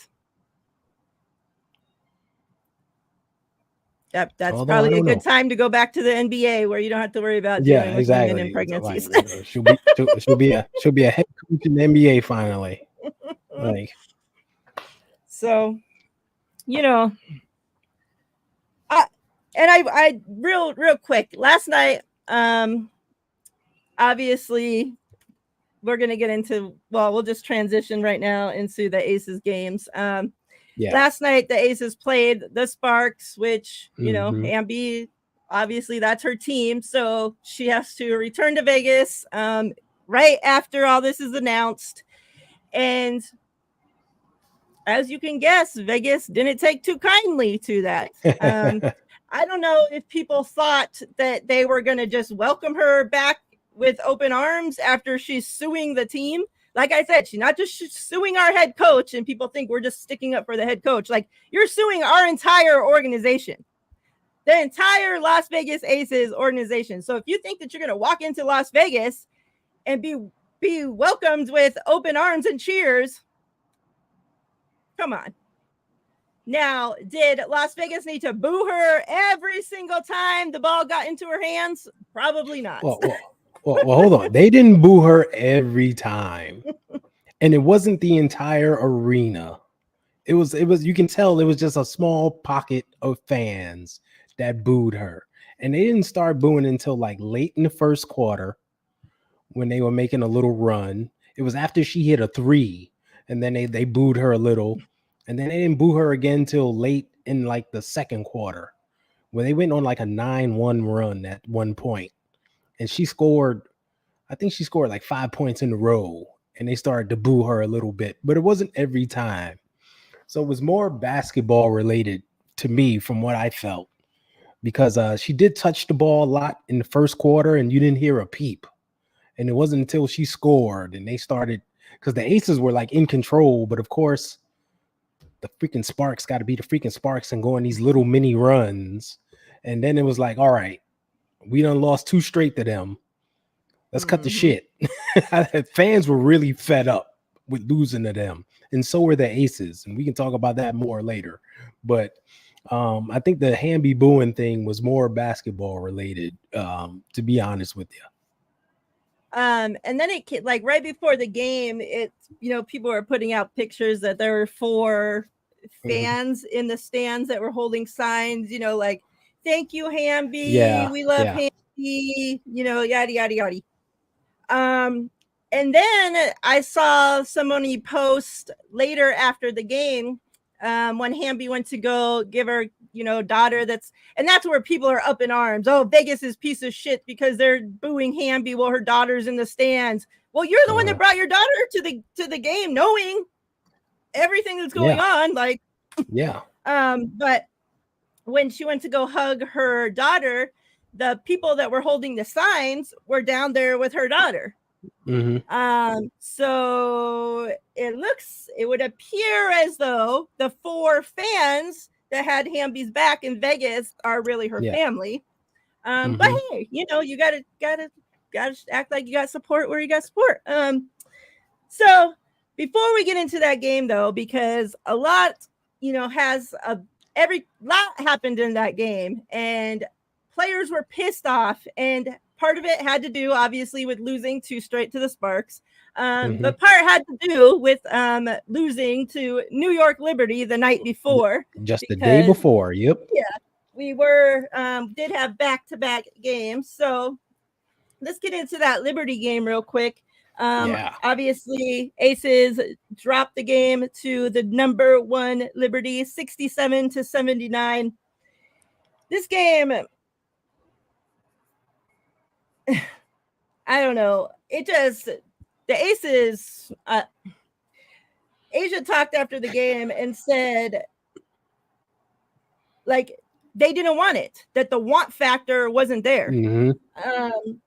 That's probably a good time to go back to the NBA where you don't have to worry about dealing with women and pregnancies. Like, she'll be a head coach in the NBA finally. Like, so, I real quick last night. Obviously, we're gonna get into. Well, we'll just transition right now into the Aces games. Last night, the Aces played the Sparks, which, Hamby, obviously that's her team. So she has to return to Vegas right after all this is announced. And as you can guess, Vegas didn't take too kindly to that. I don't know if people thought that they were going to just welcome her back with open arms after she's suing the team. Like I said, she's not just suing our head coach and people think we're just sticking up for the head coach. Like, you're suing our entire organization, the entire Las Vegas Aces organization. So if you think that you're going to walk into Las Vegas and be welcomed with open arms and cheers, come on. Now, did Las Vegas need to boo her every single time the ball got into her hands? Probably not. Well, hold on. They didn't boo her every time. And it wasn't the entire arena. It was, you can tell it was just a small pocket of fans that booed her. And they didn't start booing until like late in the first quarter when they were making a little run. It was after she hit a 3, and then they booed her a little. And then they didn't boo her again till late in like the second quarter, where they went on like a 9-1 run at one point. and she scored. I think she scored like 5 points in a row, and they started to boo her a little bit, but it wasn't every time. So it was more basketball related to me from what I felt, because she did touch the ball a lot in the first quarter, and you didn't hear a peep. And it wasn't until she scored and they started, because the Aces were like in control, but of course the freaking Sparks got to be the freaking Sparks and go on these little mini runs. And then it was like, all right, we done lost 2 straight to them. Let's cut the shit. Fans were really fed up with losing to them, and so were the Aces, and we can talk about that more later. But I think the Hamby booing thing was more basketball related, to be honest with you. And then it, like, right before the game, it, people were putting out pictures that there were 4 fans in the stands that were holding signs, like, thank you, Hamby, we love Hamby, yada yada yada. And then I saw somebody post later after the game, when Hamby went to go give her, daughter, that's where people are up in arms. Oh, Vegas is piece of shit because they're booing Hamby while her daughter's in the stands. Well, you're the one that brought your daughter to the game, knowing everything that's going on. Like, but when she went to go hug her daughter, the people that were holding the signs were down there with her daughter. So it would appear as though the 4 fans that had Hamby's back in Vegas are really her family. But hey, you gotta act like you got support where you got support. So before we get into that game though, because a lot, every lot happened in that game, and players were pissed off, and part of it had to do, obviously, with losing 2 straight to the Sparks. But part had to do with losing to New York Liberty the night before. Just the day before, yep. Yeah, we did have back-to-back games. So let's get into that Liberty game real quick. Obviously, Aces dropped the game to the number 1 Liberty, 67-79. This game, I don't know. The Aces, Asia talked after the game and said, like, they didn't want it, that the want factor wasn't there.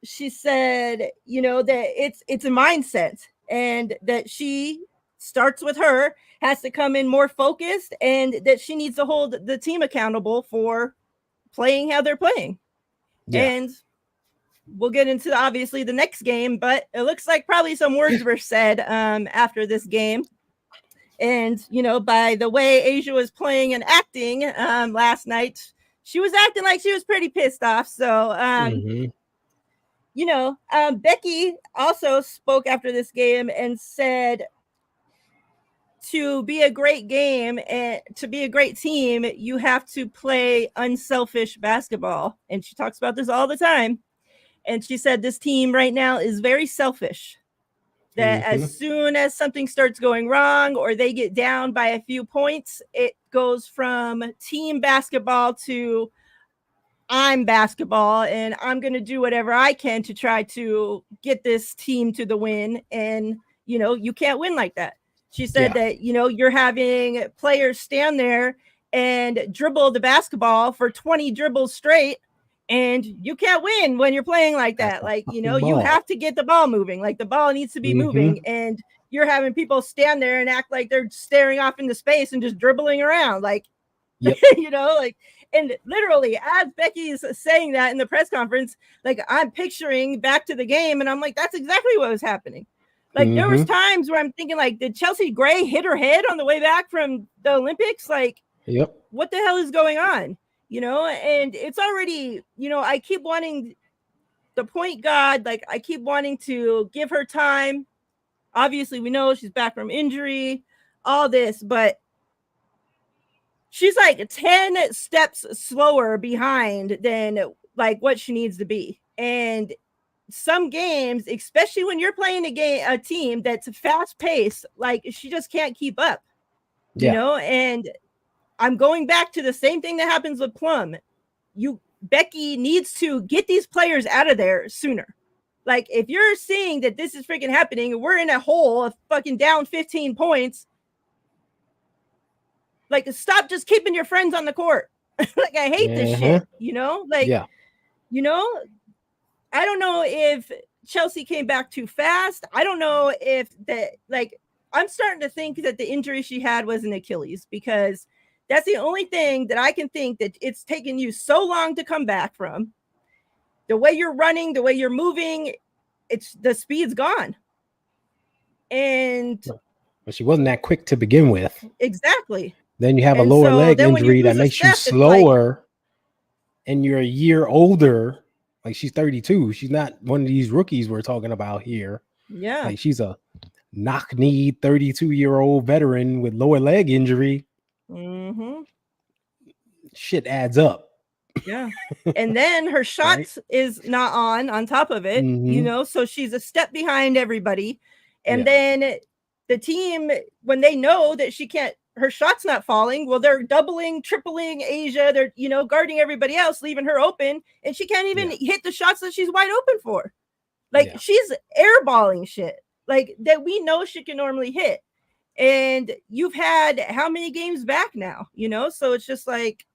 She said, that it's a mindset, and that she starts with her, has to come in more focused, and that she needs to hold the team accountable for playing how they're playing. And we'll get into obviously the next game, but it looks like probably some words were said after this game. And, by the way Asia was playing and acting last night, she was acting like she was pretty pissed off. So, Becky also spoke after this game and said, to be a great game and to be a great team, you have to play unselfish basketball. And she talks about this all the time. And she said this team right now is very selfish, that as soon as something starts going wrong or they get down by a few points, it goes from team basketball to I'm basketball, and I'm going to do whatever I can to try to get this team to the win. And, you can't win like that. She said that, you're having players stand there and dribble the basketball for 20 dribbles straight, and you can't win when you're playing like that. Like, you have to get the ball moving. Like, the ball needs to be moving, and you're having people stand there and act like they're staring off into space and just dribbling around. Like, and literally as Becky is saying that in the press conference, like, I'm picturing back to the game, and I'm like, that's exactly what was happening. Like, there was times where I'm thinking, like, did Chelsea Gray hit her head on the way back from the Olympics? Like, what the hell is going on? And it's already, I keep wanting the point guard, like, I keep wanting to give her time. Obviously, we know she's back from injury, all this, but she's like 10 steps slower behind than like what she needs to be. And some games, especially when you're playing a team that's fast paced, like, she just can't keep up, and I'm going back to the same thing that happens with Plum. You Becky needs to get these players out of there sooner. Like, if you're seeing that this is freaking happening, and we're in a hole of fucking down 15 points, like, stop just keeping your friends on the court. Like, I hate this shit, you know? Like, you know, I don't know if Chelsea came back too fast. I don't know if that, like, I'm starting to think that the injury she had was an Achilles, because that's the only thing that I can think that it's taken you so long to come back from. The way you're running, the way you're moving, it's the speed's gone. And but she wasn't that quick to begin with. Exactly. Then you have a lower leg injury that makes you slower, and you're a year older. Like, she's 32. She's not one of these rookies we're talking about here. Yeah. Like, she's a knock-kneed 32-year-old veteran with lower leg injury. Mm-hmm. Shit adds up. Yeah. And then her shot is not on top of it, you know, so she's a step behind everybody. And then the team, when they know that she can't, her shot's not falling, well, they're doubling, tripling Asia. They're, you know, guarding everybody else, leaving her open, and she can't even hit the shots that she's wide open for. Like, she's airballing shit, like, that we know she can normally hit. And you've had how many games back now, you know? So it's just like,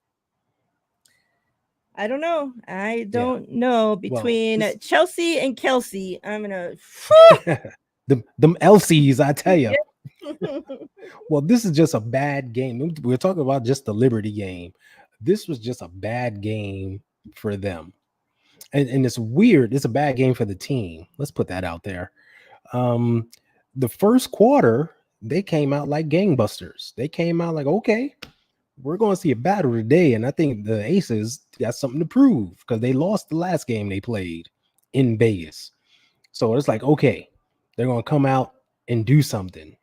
I don't know. I don't know. Between Chelsea and Kelsey, I'm gonna them LCs, I tell you. Well, this is just a bad game. We're talking about just the Liberty game. This was just a bad game for them. And it's weird. It's a bad game for the team. Let's put that out there. The first quarter, they came out like gangbusters. They came out like, okay, we're going to see a battle today. And I think the Aces got something to prove, because they lost the last game they played in Vegas. So it's like, okay, they're going to come out and do something.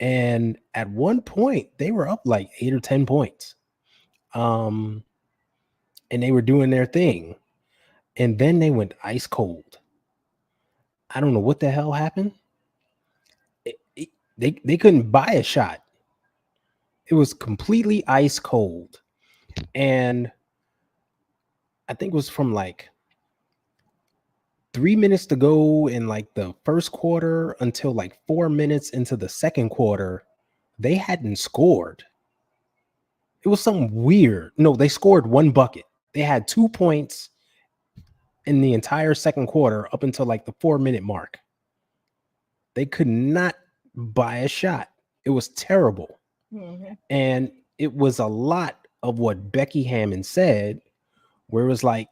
And at one point, they were up like 8 or 10 points. And they were doing their thing. And then they went ice cold. I don't know what the hell happened. They couldn't buy a shot. It was completely ice cold. And I think it was from like 3 minutes to go in like the first quarter until like 4 minutes into the second quarter, they hadn't scored. It was something weird. No, they scored 1 bucket. They had 2 points in the entire second quarter up until like the 4-minute mark. They could not buy a shot. It was terrible. Mm-hmm. And it was a lot of what Becky Hammond said, where it was like,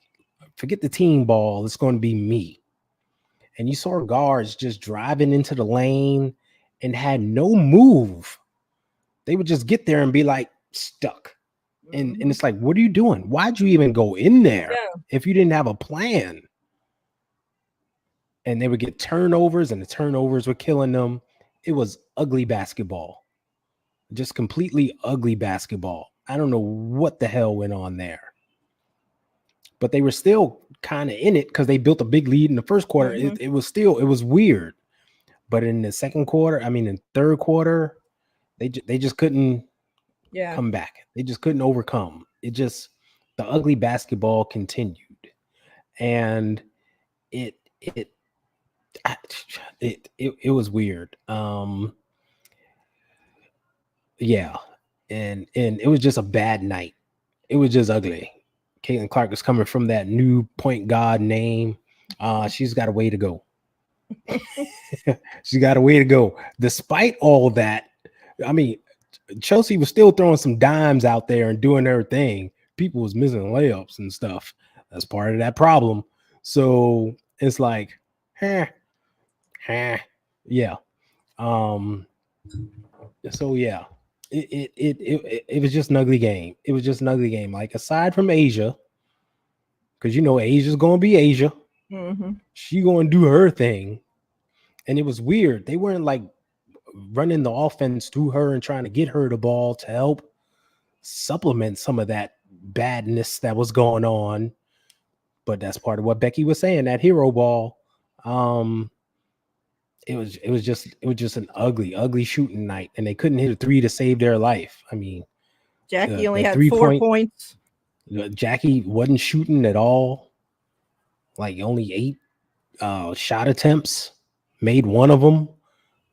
forget the team ball, it's going to be me. And you saw guards just driving into the lane and had no move. They would just get there and be like stuck. And it's like, what are you doing? Why'd you even go in there if you didn't have a plan? And they would get turnovers, and the turnovers were killing them. It was ugly basketball. Just completely ugly basketball. I don't know what the hell went on there. But they were still kind of in it because they built a big lead in the first quarter. It was weird. But in the second quarter, I mean, in third quarter, they just couldn't come back. They just couldn't overcome. The ugly basketball continued. And it was weird. Yeah. And it was just a bad night. It was just ugly. Caitlin Clark is coming from that new point guard name. She's got a way to go. She's got a way to go. Despite all that, I mean, Chelsea was still throwing some dimes out there and doing her thing. People was missing layups and stuff. That's part of that problem. So it's like, yeah. So yeah. It was just an ugly game. It was just an ugly game. Like, aside from Asia, because you know Asia's gonna be Asia. Mm-hmm. She gonna do her thing. And it was weird. They weren't like running the offense through her and trying to get her the ball to help supplement some of that badness that was going on. But that's part of what Becky was saying, that hero ball. It was just an ugly shooting night, and they couldn't hit a 3 to save their life. I mean, Jackie only had 4 points. Jackie wasn't shooting at all. Like only 8 shot attempts, made one of them.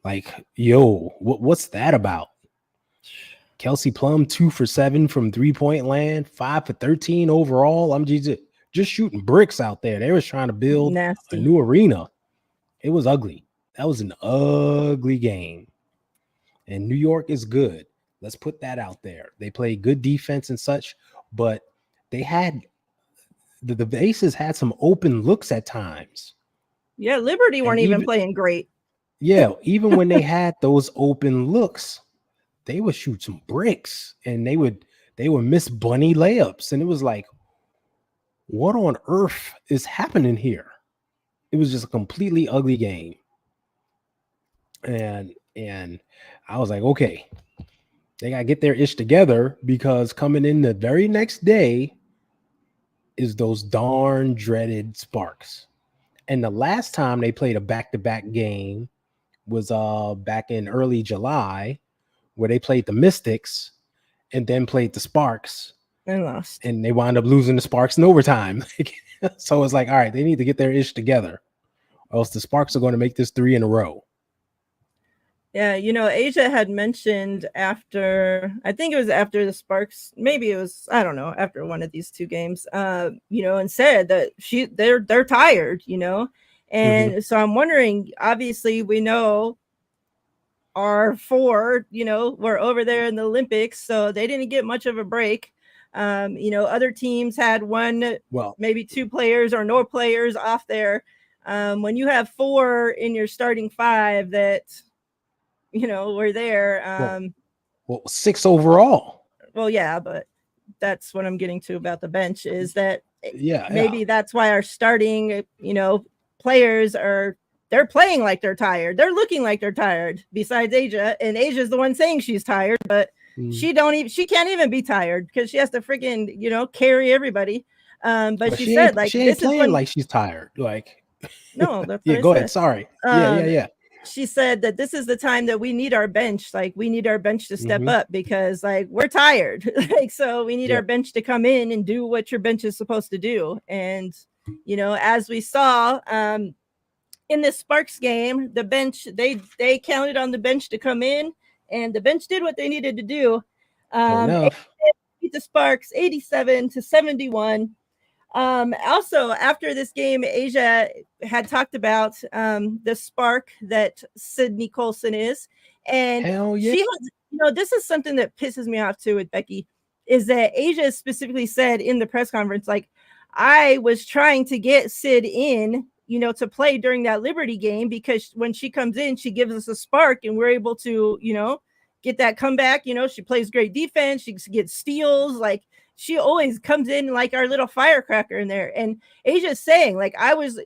Like, yo, what's that about? Kelsey Plum 2 for 7 from 3-point land, 5 for 13 overall. I'm just shooting bricks out there. They was trying to build Nasty. a new arena. It was ugly. That was an ugly game. And New York is good. Let's put that out there. They play good defense and such, but they had the Aces had some open looks at times. Yeah, Liberty weren't even playing great. Yeah, even when they had those open looks, they would shoot some bricks and they would miss bunny layups. And it was like, what on earth is happening here? It was just a completely ugly game. And I was like, okay, they got to get their ish together, because coming in the very next day is those darn dreaded Sparks. And the last time they played a back-to-back game was back in early July, where they played the Mystics and then played the Sparks and lost. And they wound up losing the Sparks in overtime. So it's like, all right, they need to get their ish together, or else the Sparks are going to make this 3 in a row. Yeah, Asia had mentioned after, I think it was after the Sparks, maybe it was, I don't know, after one of these 2 games, and said that they're tired, and so I'm wondering, obviously we know our 4, were over there in the Olympics, so they didn't get much of a break. Other teams had maybe 2 players or no players off there. When you have 4 in your starting 5 that we're there. 6 overall. Well, yeah, but that's what I'm getting to about the bench, is that maybe that's why our starting, players they're playing like they're tired. They're looking like they're tired, besides Asia. And Asia's the one saying she's tired, but she can't even be tired, because she has to freaking, carry everybody. But she said, like, she ain't playing like she's tired. Like, no, that's yeah, go ahead. Sorry. Yeah. She said that this is the time that we need our bench. Like, we need our bench to step up, because like we're tired. Like, so we need our bench to come in and do what your bench is supposed to do. And, as we saw, in this Sparks game, the bench, they counted on the bench to come in, and the bench did what they needed to do. Beat the Sparks 87-71. Also, after this game, Asia had talked about the spark that Sydney Colson is. And she has, this is something that pisses me off too with Becky, is that Asia specifically said in the press conference, like, I was trying to get Sid in, to play during that Liberty game, because when she comes in, she gives us a spark and we're able to, get that comeback. She plays great defense. She gets steals. Like, she always comes in like our little firecracker in there. And Asia's saying, like, I was,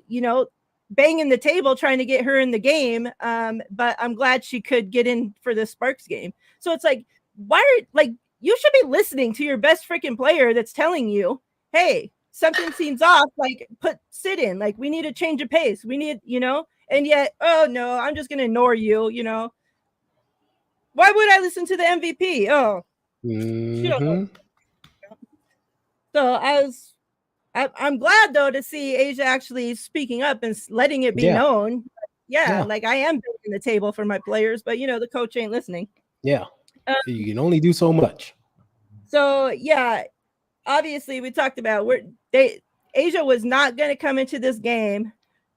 banging the table trying to get her in the game. But I'm glad she could get in for the Sparks game. So it's like, you should be listening to your best freaking player that's telling you, hey, something seems off, like, put Sid in, like, we need a change of pace. We need, and yet, oh no, I'm just going to ignore you. Why would I listen to the MVP? Oh, she don't know. So I'm glad though to see Asia actually speaking up and letting it be known. Like, I am building the table for my players, but the coach ain't listening. Yeah, you can only do so much. So obviously we talked about Asia was not going to come into this game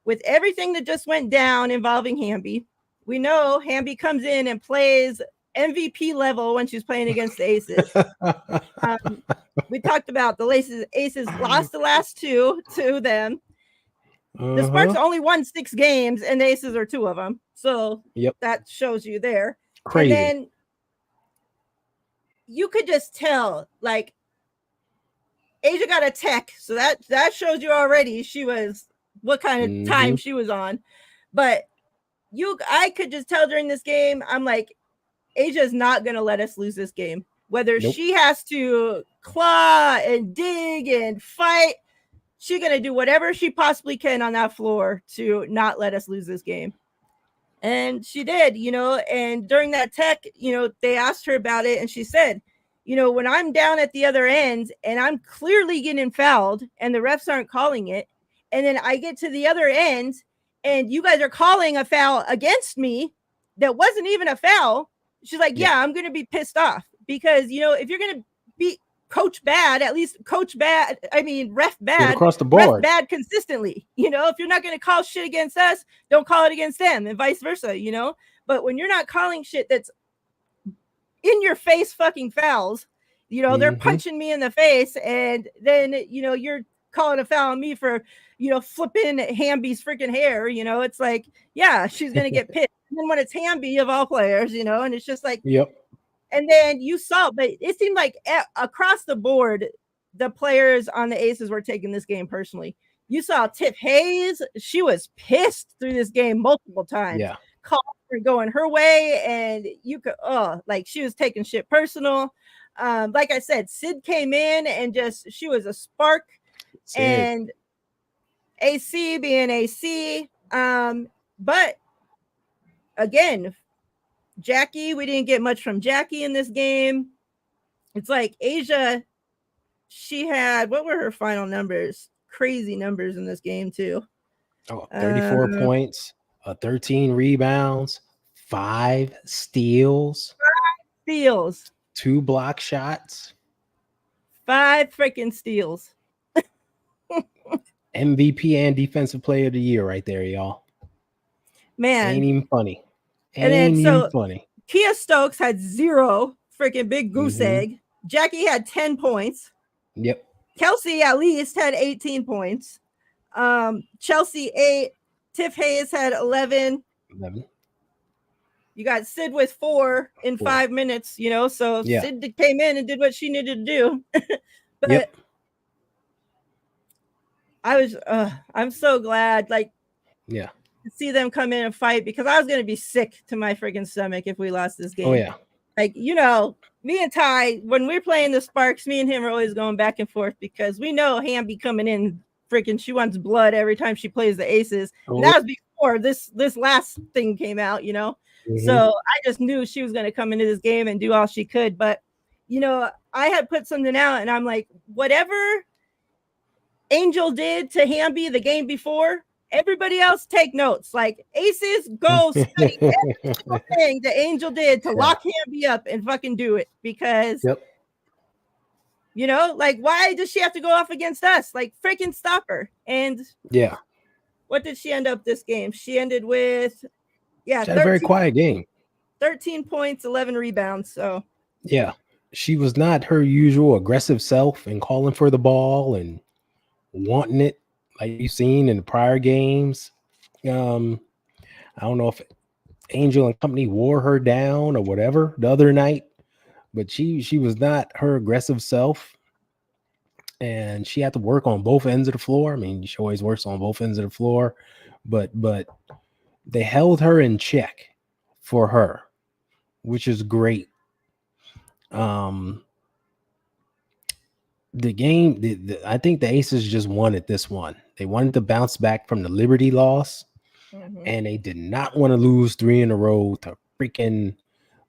with everything that just went down involving Hamby. We know Hamby comes in and plays MVP level when she's playing against the Aces. We talked about the Aces lost the last 2 to them. The Sparks only won 6 games, and the Aces are 2 of them. So that shows you there. Crazy. And then you could just tell, like, Asia got a tech, so that shows you already what kind of time she was on. But I could just tell during this game, I'm like, Asia is not going to let us lose this game. Whether she has to claw and dig and fight, she's going to do whatever she possibly can on that floor to not let us lose this game. And she did, and during that tech, they asked her about it, and she said, when I'm down at the other end and I'm clearly getting fouled and the refs aren't calling it, and then I get to the other end and you guys are calling a foul against me that wasn't even a foul, she's like, yeah, I'm going to be pissed off because, if you're going to be coach bad, at least coach bad. I mean, ref bad, across the board. Ref bad consistently. If you're not going to call shit against us, don't call it against them, and vice versa. But when you're not calling shit that's in your face, fucking fouls, they're punching me in the face, and then you're calling a foul on me for flipping Hamby's freaking hair. It's like, yeah, she's gonna get pissed. And then when it's Hamby of all players, and it's just like, yep. And then you saw, but it seemed like across the board, the players on the Aces were taking this game personally. You saw Tiff Hayes; she was pissed through this game multiple times. Yeah, calls were going her way, and you could, like she was taking shit personal. Like I said, Sid came in and she was a spark, Sid. and AC being AC. But again, Jackie, we didn't get much from Jackie in this game. It's like Asia, she had, what were her final numbers? Crazy numbers in this game too. 34 points, 13 rebounds, 5 steals, 2 block shots, 5 freaking steals. MVP and defensive player of the year right there, y'all. Man. Ain't even funny. Funny. Kia Stokes had 0 freaking big goose egg. Jackie had 10 points. Yep. Kelsey at least had 18 points. Chelsea 8. Tiff Hayes had 11. You got Sid with 4 in 5 minutes, so Sid came in and did what she needed to do. But I'm so glad, to see them come in and fight, because I was going to be sick to my freaking stomach if we lost this game. Oh, yeah. Me and Ty, when we're playing the Sparks, me and him are always going back and forth because we know Hamby coming in, freaking, she wants blood every time she plays the Aces. And that was before this last thing came out, So I just knew she was going to come into this game and do all she could. But, I had put something out and I'm like, whatever Angel did to Hamby the game before, everybody else take notes. Like, Aces, go study every single thing the Angel did to lock Hamby up and fucking do it. Because, why does she have to go off against us? Like, freaking stop her. And what did she end up this game? She ended with, she had a very quiet game. 13 points, 11 rebounds. So, she was not her usual aggressive self and calling for the ball and wanting it like you've seen in the prior games. I don't know if Angel and company wore her down or whatever the other night, but she was not her aggressive self, and she had to work on both ends of the floor. I mean, she always works on both ends of the floor, but they held her in check for her, which is great. The game, I think the Aces just wanted this one. They wanted to bounce back from the Liberty loss, and they did not want to lose 3 in a row to freaking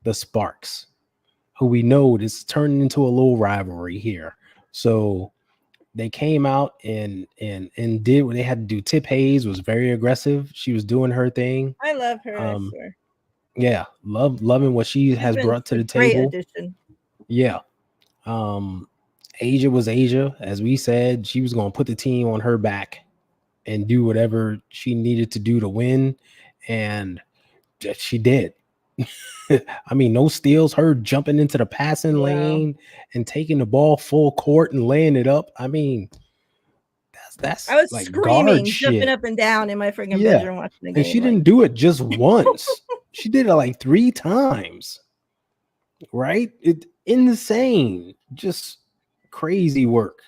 the Sparks, who we know this turned into a little rivalry here. So they came out and did what they had to do. Tip Hayes was very aggressive. She was doing her thing. I love her. I swear. Yeah, loving what she has brought to the table. Addition. Yeah. Asia was Asia. As we said, she was going to put the team on her back and do whatever she needed to do to win. And she did. I mean, no steals, her jumping into the passing lane and taking the ball full court and laying it up. I mean, that's I was like screaming, jumping up and down in my freaking bedroom watching the game. And she didn't do it just once. She did it like 3 times. Right? It insane. Just crazy work.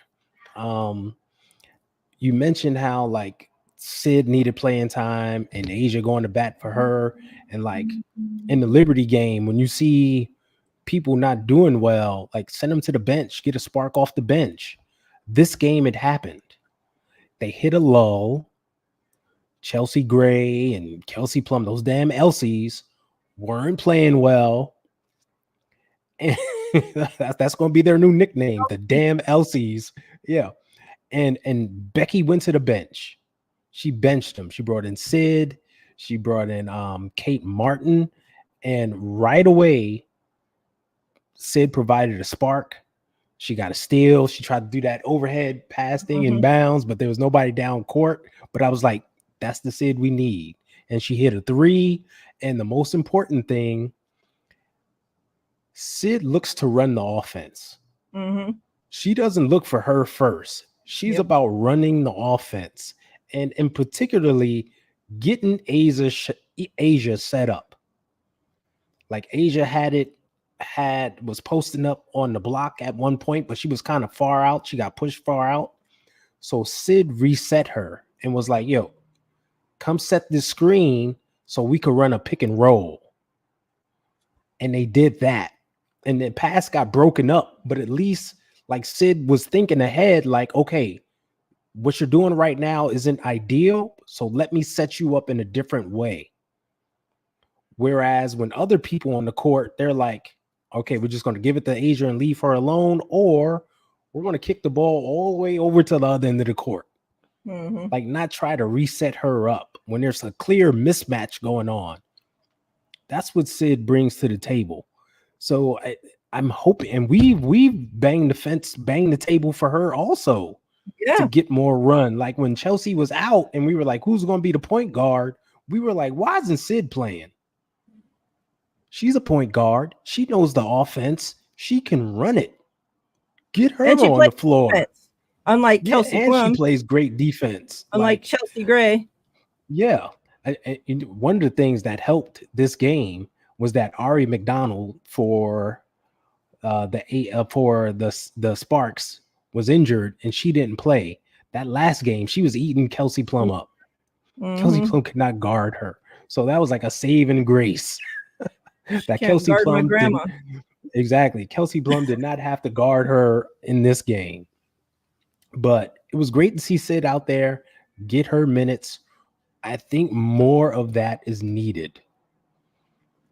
You mentioned how like Sid needed playing time and Asia going to bat for her, and like in the Liberty game, when you see people not doing well, like send them to the bench, get a spark off the bench. This game it happened. They hit a lull. Chelsea Gray and Kelsey Plum, those damn Elsies, weren't playing well. And That's going to be their new nickname, the damn Elsies. Yeah. And Becky went to the bench. She benched them. She brought in Sid. She brought in Kate Martin. And right away, Sid provided a spark. She got a steal. She tried to do that overhead pass thing in bounds, but there was nobody down court. But I was like, that's the Sid we need. And she hit a 3. And the most important thing, Sid looks to run the offense. She doesn't look for her first. She's about running the offense, and particularly getting Asia set up. Like Asia was posting up on the block at one point, but she was kind of far out. She got pushed far out. So Sid reset her and was like, yo, come set this screen so we could run a pick and roll. And they did that. And the pass got broken up, but at least like Sid was thinking ahead, like, okay, what you're doing right now isn't ideal, so let me set you up in a different way. Whereas when other people on the court, they're like, okay, we're just going to give it to Asia and leave her alone, or we're going to kick the ball all the way over to the other end of the court. Like, not try to reset her up when there's a clear mismatch going on. That's what Sid brings to the table. So I'm hoping, and we've banged the table for her also to get more run. Like when Chelsea was out and we were like, who's going to be the point guard? We were like, why isn't Sid playing? She's a point guard. She knows the offense. She can run it. Get her on the floor. Defense. Unlike Kelsey and Plum. She plays great defense. Unlike Chelsea Gray. Yeah. One of the things that helped this game was that Ari McDonald for the Sparks was injured and she didn't play. That last game, she was eating Kelsey Plum up. Kelsey Plum could not guard her. So that was like a saving grace. That Kelsey Plum exactly. Kelsey Plum did not have to guard her in this game. But it was great to see Sid out there, get her minutes. I think more of that is needed.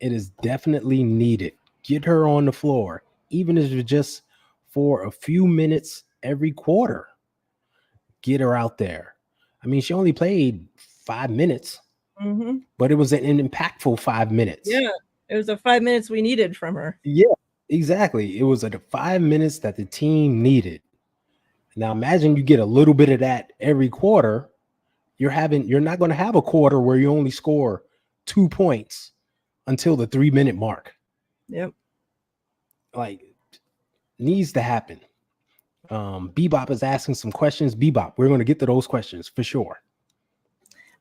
It is definitely needed. Get her on the floor, even if it's just for a few minutes every quarter. Get her out there. I mean, she only played 5 minutes, but it was an impactful 5 minutes. Yeah, it was the 5 minutes we needed from her. Yeah, exactly. It was the 5 minutes that the team needed. Now imagine you get a little bit of that every quarter. You're not going to have a quarter where you only score 2 points until the 3 minute mark. Yep. Like, needs to happen. Bebop is asking some questions. Bebop, we're going to get to those questions for sure.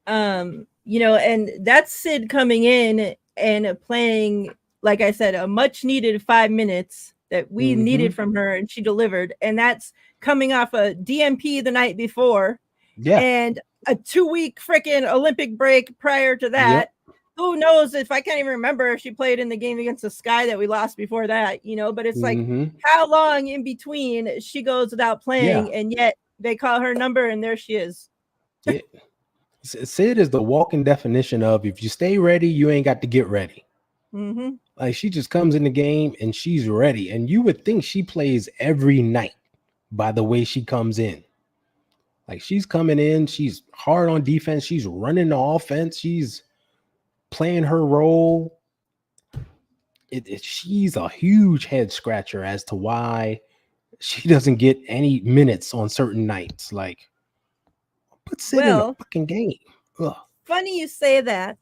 And that's Sid coming in and playing, like I said, a much needed 5 minutes that we needed from her, and she delivered. And that's coming off a DMP the night before. Yeah. And a 2-week freaking Olympic break prior to that. Yep. Who knows if I can't even remember if she played in the game against the Sky that we lost before that, but it's like how long in between she goes without playing, and yet they call her number and there she is. Yeah. Sid is the walking definition of if you stay ready, you ain't got to get ready. Like she just comes in the game and she's ready. And you would think she plays every night by the way she comes in. Like she's coming in, she's hard on defense, she's running the offense, she's playing her role. She's a huge head scratcher as to why she doesn't get any minutes on certain nights. Like, put Sid in the fucking game. Ugh. Funny you say that,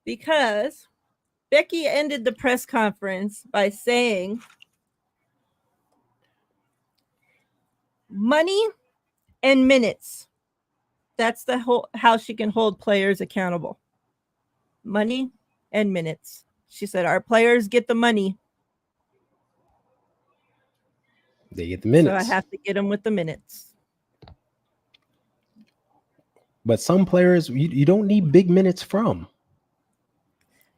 because Becky ended the press conference by saying, money and minutes. That's the whole how she can hold players accountable. Money and minutes. She said, our players get the money. They get the minutes. So I have to get them with the minutes. But some players you don't need big minutes from.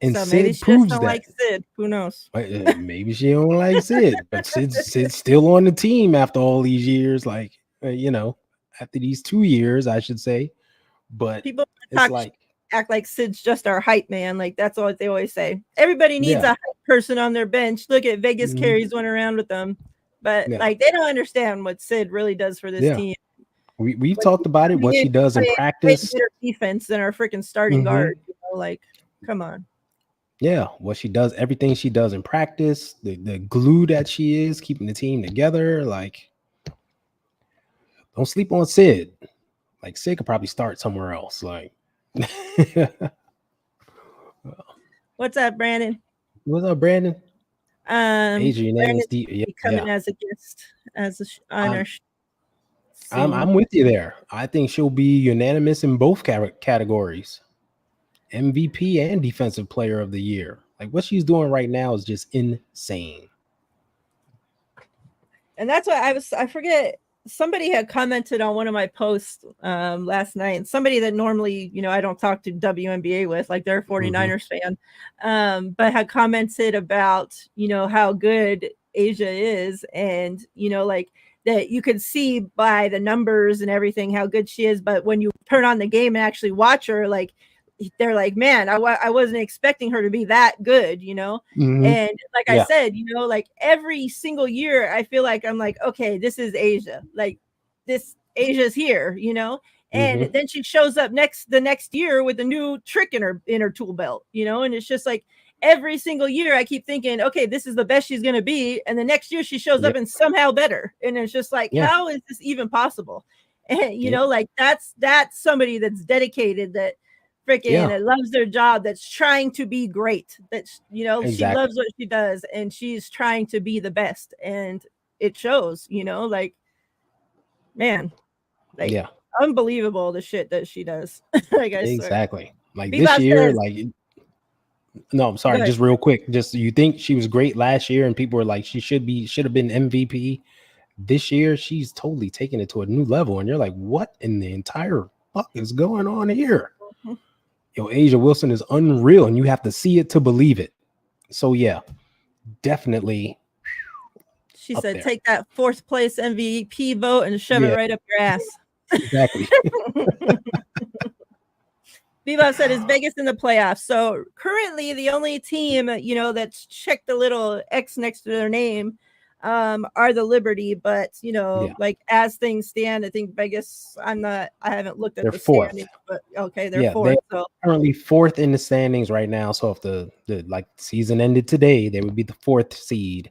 And so Sid maybe she proves just don't that. like Sid. Who knows? Maybe she don't like Sid, but Sid's still on the team after all these years. Like, after these 2 years, I should say. But people it's like, act like Sid's just our hype man. Like that's what they always say. Everybody needs a hype person on their bench. Look at Vegas carries went around with them, but like they don't understand what Sid really does for this team. We've talked about it. What she does in practice, better defense than our freaking starting guard. You know, like come on. Yeah, what she does, everything she does in practice, the glue that she is, keeping the team together. Like, don't sleep on Sid. Like, Sid could probably start somewhere else. Like, what's up, Brandon? What's up, Brandon? Adrian coming as a guest, as on our. I'm with you there. I think she'll be unanimous in both categories. MVP and defensive player of the year. Like what she's doing right now is just insane. And that's what I forget. Somebody had commented on one of my posts last night, and somebody that normally, you know, I don't talk to WNBA with, like they're a 49ers fan, but had commented about, you know, how good Asia is. And, you know, like that you could see by the numbers and everything, how good she is. But when you turn on the game and actually watch her, like, they're like, man, I wasn't expecting her to be that good, you know? And like I said, you know, like every single year, I feel like I'm like, okay, this is Asia. Like this Asia's here, you know? And then she shows up the next year with a new trick in her tool belt, you know? And it's just like every single year I keep thinking, okay, this is the best she's going to be. And the next year she shows up and somehow better. And it's just like, how is this even possible? And, you know, like that's somebody that's dedicated, that freaking loves their job, that's trying to be great, that's, you know, she loves what she does and she's trying to be the best, and it shows, you know, like, man, like unbelievable the shit that she does. Like exactly. Like this year, like no, I'm sorry, just real quick, just you think she was great last year and people were like she should have been MVP. This year she's totally taking it to a new level and you're like, what in the entire fuck is going on here? Yo, Asia Wilson is unreal, and you have to see it to believe it. So yeah, definitely. She said, "Take that 4th place MVP vote and shove it right up your ass." Exactly. Bebop said, "Is Vegas in the playoffs?" So currently, the only team, you know, that's checked the little X next to their name are the Liberty, but you know, like as things stand, I think Vegas. I haven't looked at the standings, but okay, they're 4th. So currently 4th in the standings right now. So if the like season ended today, they would be the 4th seed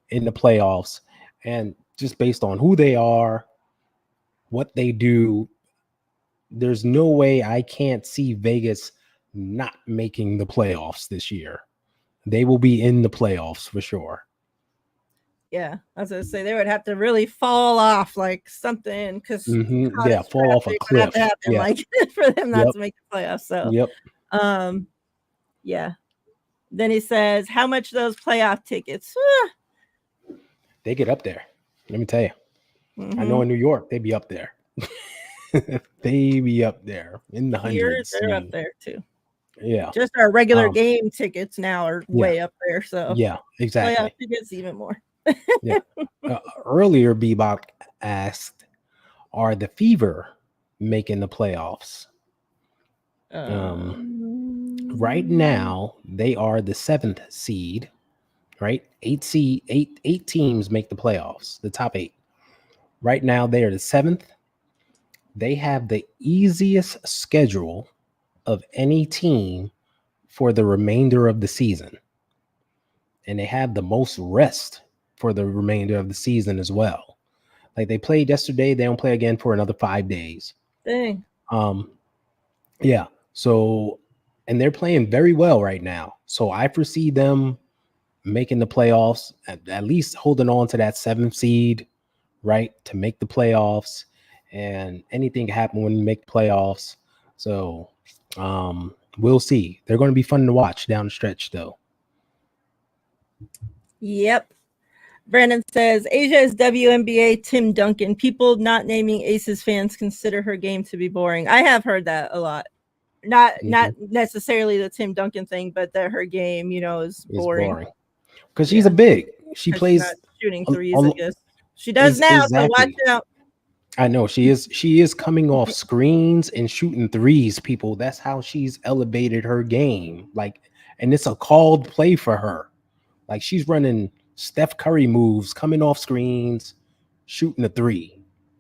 in the playoffs. And just based on who they are, what they do, there's no way I can't see Vegas not making the playoffs this year. They will be in the playoffs for sure. Yeah, I was gonna say they would have to really fall off like something, because fall off a cliff, like for them not to make the playoffs. So yeah. Then he says, how much those playoff tickets? They get up there. Let me tell you. I know in New York they'd be up there. They be up there in the hundreds. They're up there too. Yeah, just our regular game tickets now are way up there. So yeah, exactly. Playoff tickets even more. Earlier, Bebop asked, "Are the Fever making the playoffs?" Right now, they are the 7th seed. Right, 8 teams make the playoffs. The top 8. Right now, they are the 7th. They have the easiest schedule of any team for the remainder of the season, and they have the most rest for the remainder of the season as well. Like they played yesterday, they don't play again for another 5 days. Dang. Yeah. So, and they're playing very well right now. So I foresee them making the playoffs, at least holding on to that 7th seed, right, to make the playoffs. And anything can happen when you make the playoffs. So we'll see. They're going to be fun to watch down the stretch, though. Yep. Brandon says, Asia is WNBA Tim Duncan. People not naming Aces fans consider her game to be boring. I have heard that a lot. Not necessarily the Tim Duncan thing, but that her game, you know, is boring. Because she's a big. She plays shooting threes, I guess. She does now, so watch out. I know she is coming off screens and shooting threes, people. That's how she's elevated her game. Like, and it's a called play for her. Like she's running Steph Curry moves, coming off screens, shooting a three.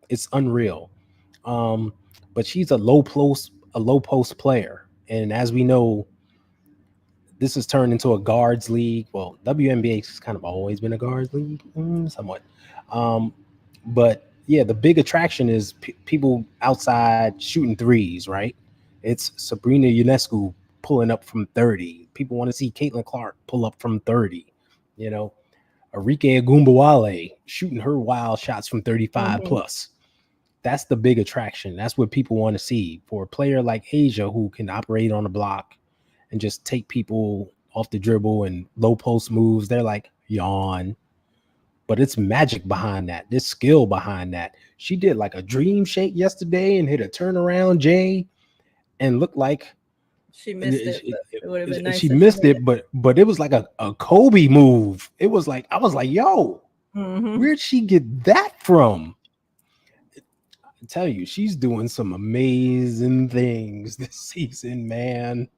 It's unreal. Um, but she's a low post player. And as we know, this has turned into a guards league. Well, WNBA has kind of always been a guards league, somewhat. Um, but yeah, the big attraction is people outside shooting threes, right? It's Sabrina Ionescu pulling up from 30. People want to see Caitlin Clark pull up from 30. You know, Arike Agumbawale shooting her wild shots from 35 Mhm. plus. That's the big attraction. That's what people want to see for a player like Asia who can operate on the block and just take people off the dribble and low post moves. They're like, yawn. But it's magic behind that. There's skill behind that. She did like a dream shake yesterday and hit a turnaround J and looked like She missed it, but it would have been nice she if missed made it, but it was like a Kobe move. It was like I was like, yo, Mhm. where'd she get that from? I tell you, she's doing some amazing things this season, man.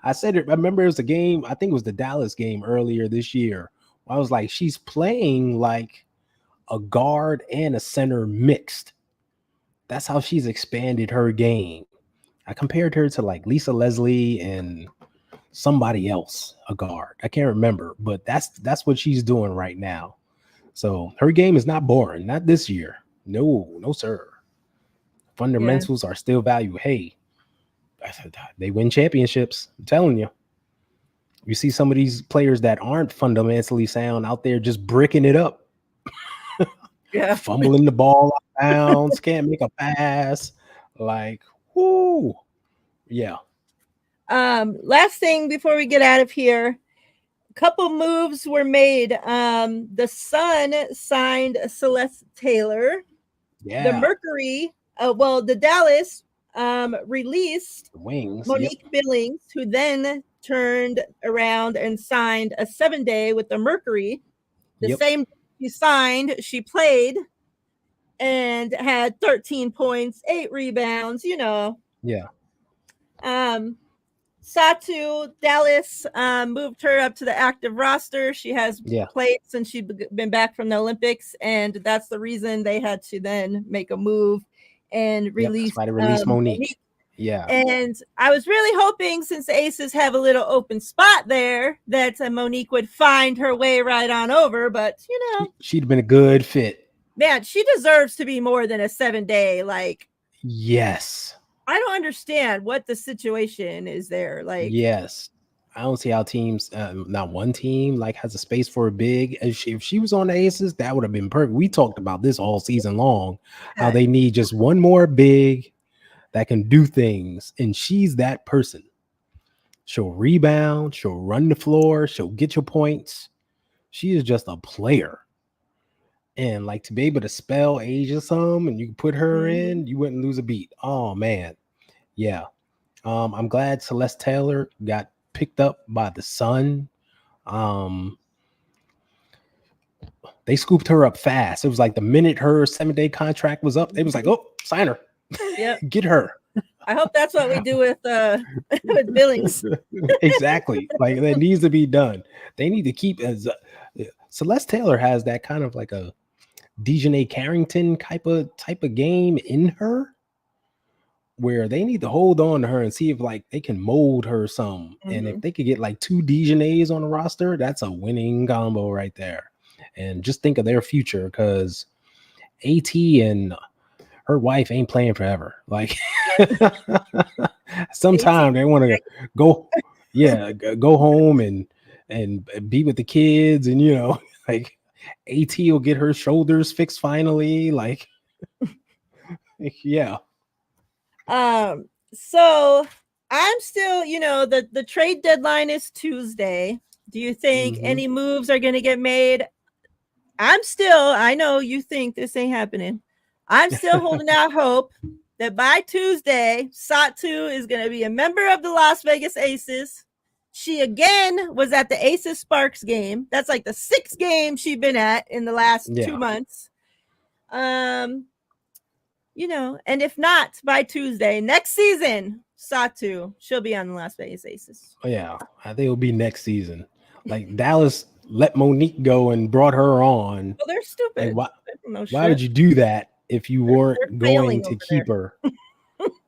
I said it. I remember it was a game. I think it was the Dallas game earlier this year. I was like, she's playing like a guard and a center mixed. That's how she's expanded her game. I compared her to like Lisa Leslie and somebody else, a guard. I can't remember, but that's what she's doing right now. So her game is not boring. Not this year. No, no, sir. Yeah. Fundamentals are still value. Hey, they win championships. I'm telling you. You see some of these players that aren't fundamentally sound out there just bricking it up, Yeah. fumbling the ball out of bounds, can't make a pass. Like, whoo, yeah, Last thing before we get out of here, a couple moves were made. The Sun signed Celeste Taylor. The yeah. Mercury, the Dallas released The wings. Yep, Monique Billings, who then turned around and signed a 7-day with the Mercury. The yep, same she signed, she played and had 13 points, 8 rebounds, yeah, Um, Satu Dallas moved her up to the active roster. She has yeah, played since she'd been back from the Olympics, and that's the reason they had to then make a move and yep. That's release why they released Monique. Monique. Yeah, And I was really hoping, since the Aces have a little open spot there, that Monique would find her way right on over. But she'd been a good fit. man, she deserves to be more than a 7-day. Like, Yes, I don't understand what the situation is there. Like, yes. I don't see how teams, not one team, like has a space for a big. If she was on the Aces, that would have been perfect. We talked about this all season long, how they need just one more big that can do things, and she's that person. She'll rebound, she'll run the floor, she'll get your points. She is just a player. And like to be able to spell Asia some and you can put her in, you wouldn't lose a beat. Oh man. Yeah. I'm glad Celeste Taylor got picked up by the Sun. Um, they scooped her up fast. It was like the minute her 7-day contract was up, they was like, oh, sign her. Yep. Get her. I hope that's what we do with with Billings. Exactly. Like that needs to be done. They need to keep as Celeste Taylor has that kind of like a Dejanay Carrington type of game in her, where they need to hold on to her and see if like they can mold her some. And if they could get like 2 Dejanays on the roster, that's a winning combo right there. And just think of their future, because AT and her wife ain't playing forever. Like sometime they want to go, go home and be with the kids, and like AT will get her shoulders fixed finally. Like, yeah. So I'm still, the trade deadline is Tuesday. Do you think any moves are going to get made? I know you think this ain't happening. I'm still holding out hope that by Tuesday, Satu is going to be a member of the Las Vegas Aces. She again was at the Aces Sparks game. That's like the 6th game she's been at in the last 2 months. you know, and if not by Tuesday next season, Satu, she'll be on the Las Vegas Aces. Oh, yeah, I think it'll be next season. Like Dallas let Monique go and brought her on. Well, they're stupid. Like, They don't know why shit. would you do that if you They're weren't flailing going to over keep her?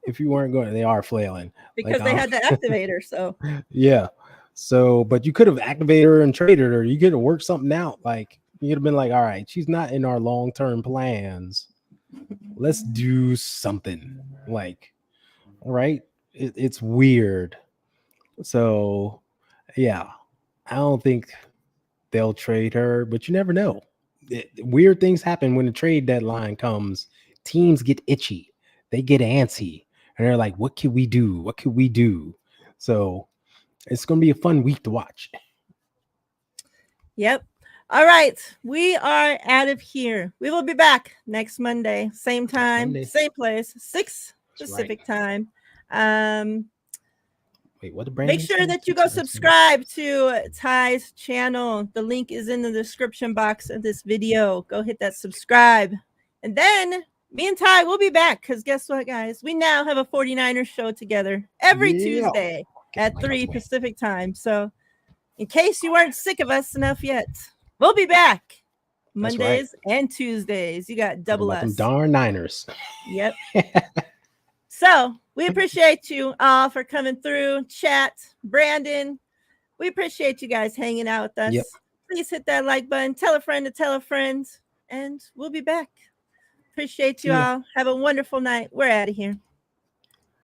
If you weren't going, they are flailing. because Like, they had to activate her. So yeah. So, but you could have activated her and traded her. You could have worked something out. Like, you could have been like, all right, she's not in our long-term plans. Let's do something. Like, right? It's weird. So, yeah, I don't think they'll trade her, but you never know. Weird things happen when the trade deadline comes. Teams get itchy, they get antsy, and they're like, what can we do? What can we do? So it's going to be a fun week to watch. yep. All right. We are out of here. We will be back next Monday, same time, Monday. same place, 6 That's Pacific right. time. Wait, what? Make sure that you go subscribe to Ty's channel. The link is in the description box of this video. Go hit that subscribe. And then me and Ty will be back because guess what, guys? We now have a 49ers show together every Tuesday at 3 Pacific time. So in case you weren't sick of us enough yet, we'll be back Mondays and Tuesdays. You got double us. Them us. darn Niners. Yep. So we appreciate you all for coming through. Chat, Brandon, we appreciate you guys hanging out with us. Yep. Please hit that like button. Tell a friend to tell a friend. And we'll be back. Appreciate you all. Have a wonderful night. We're out of here.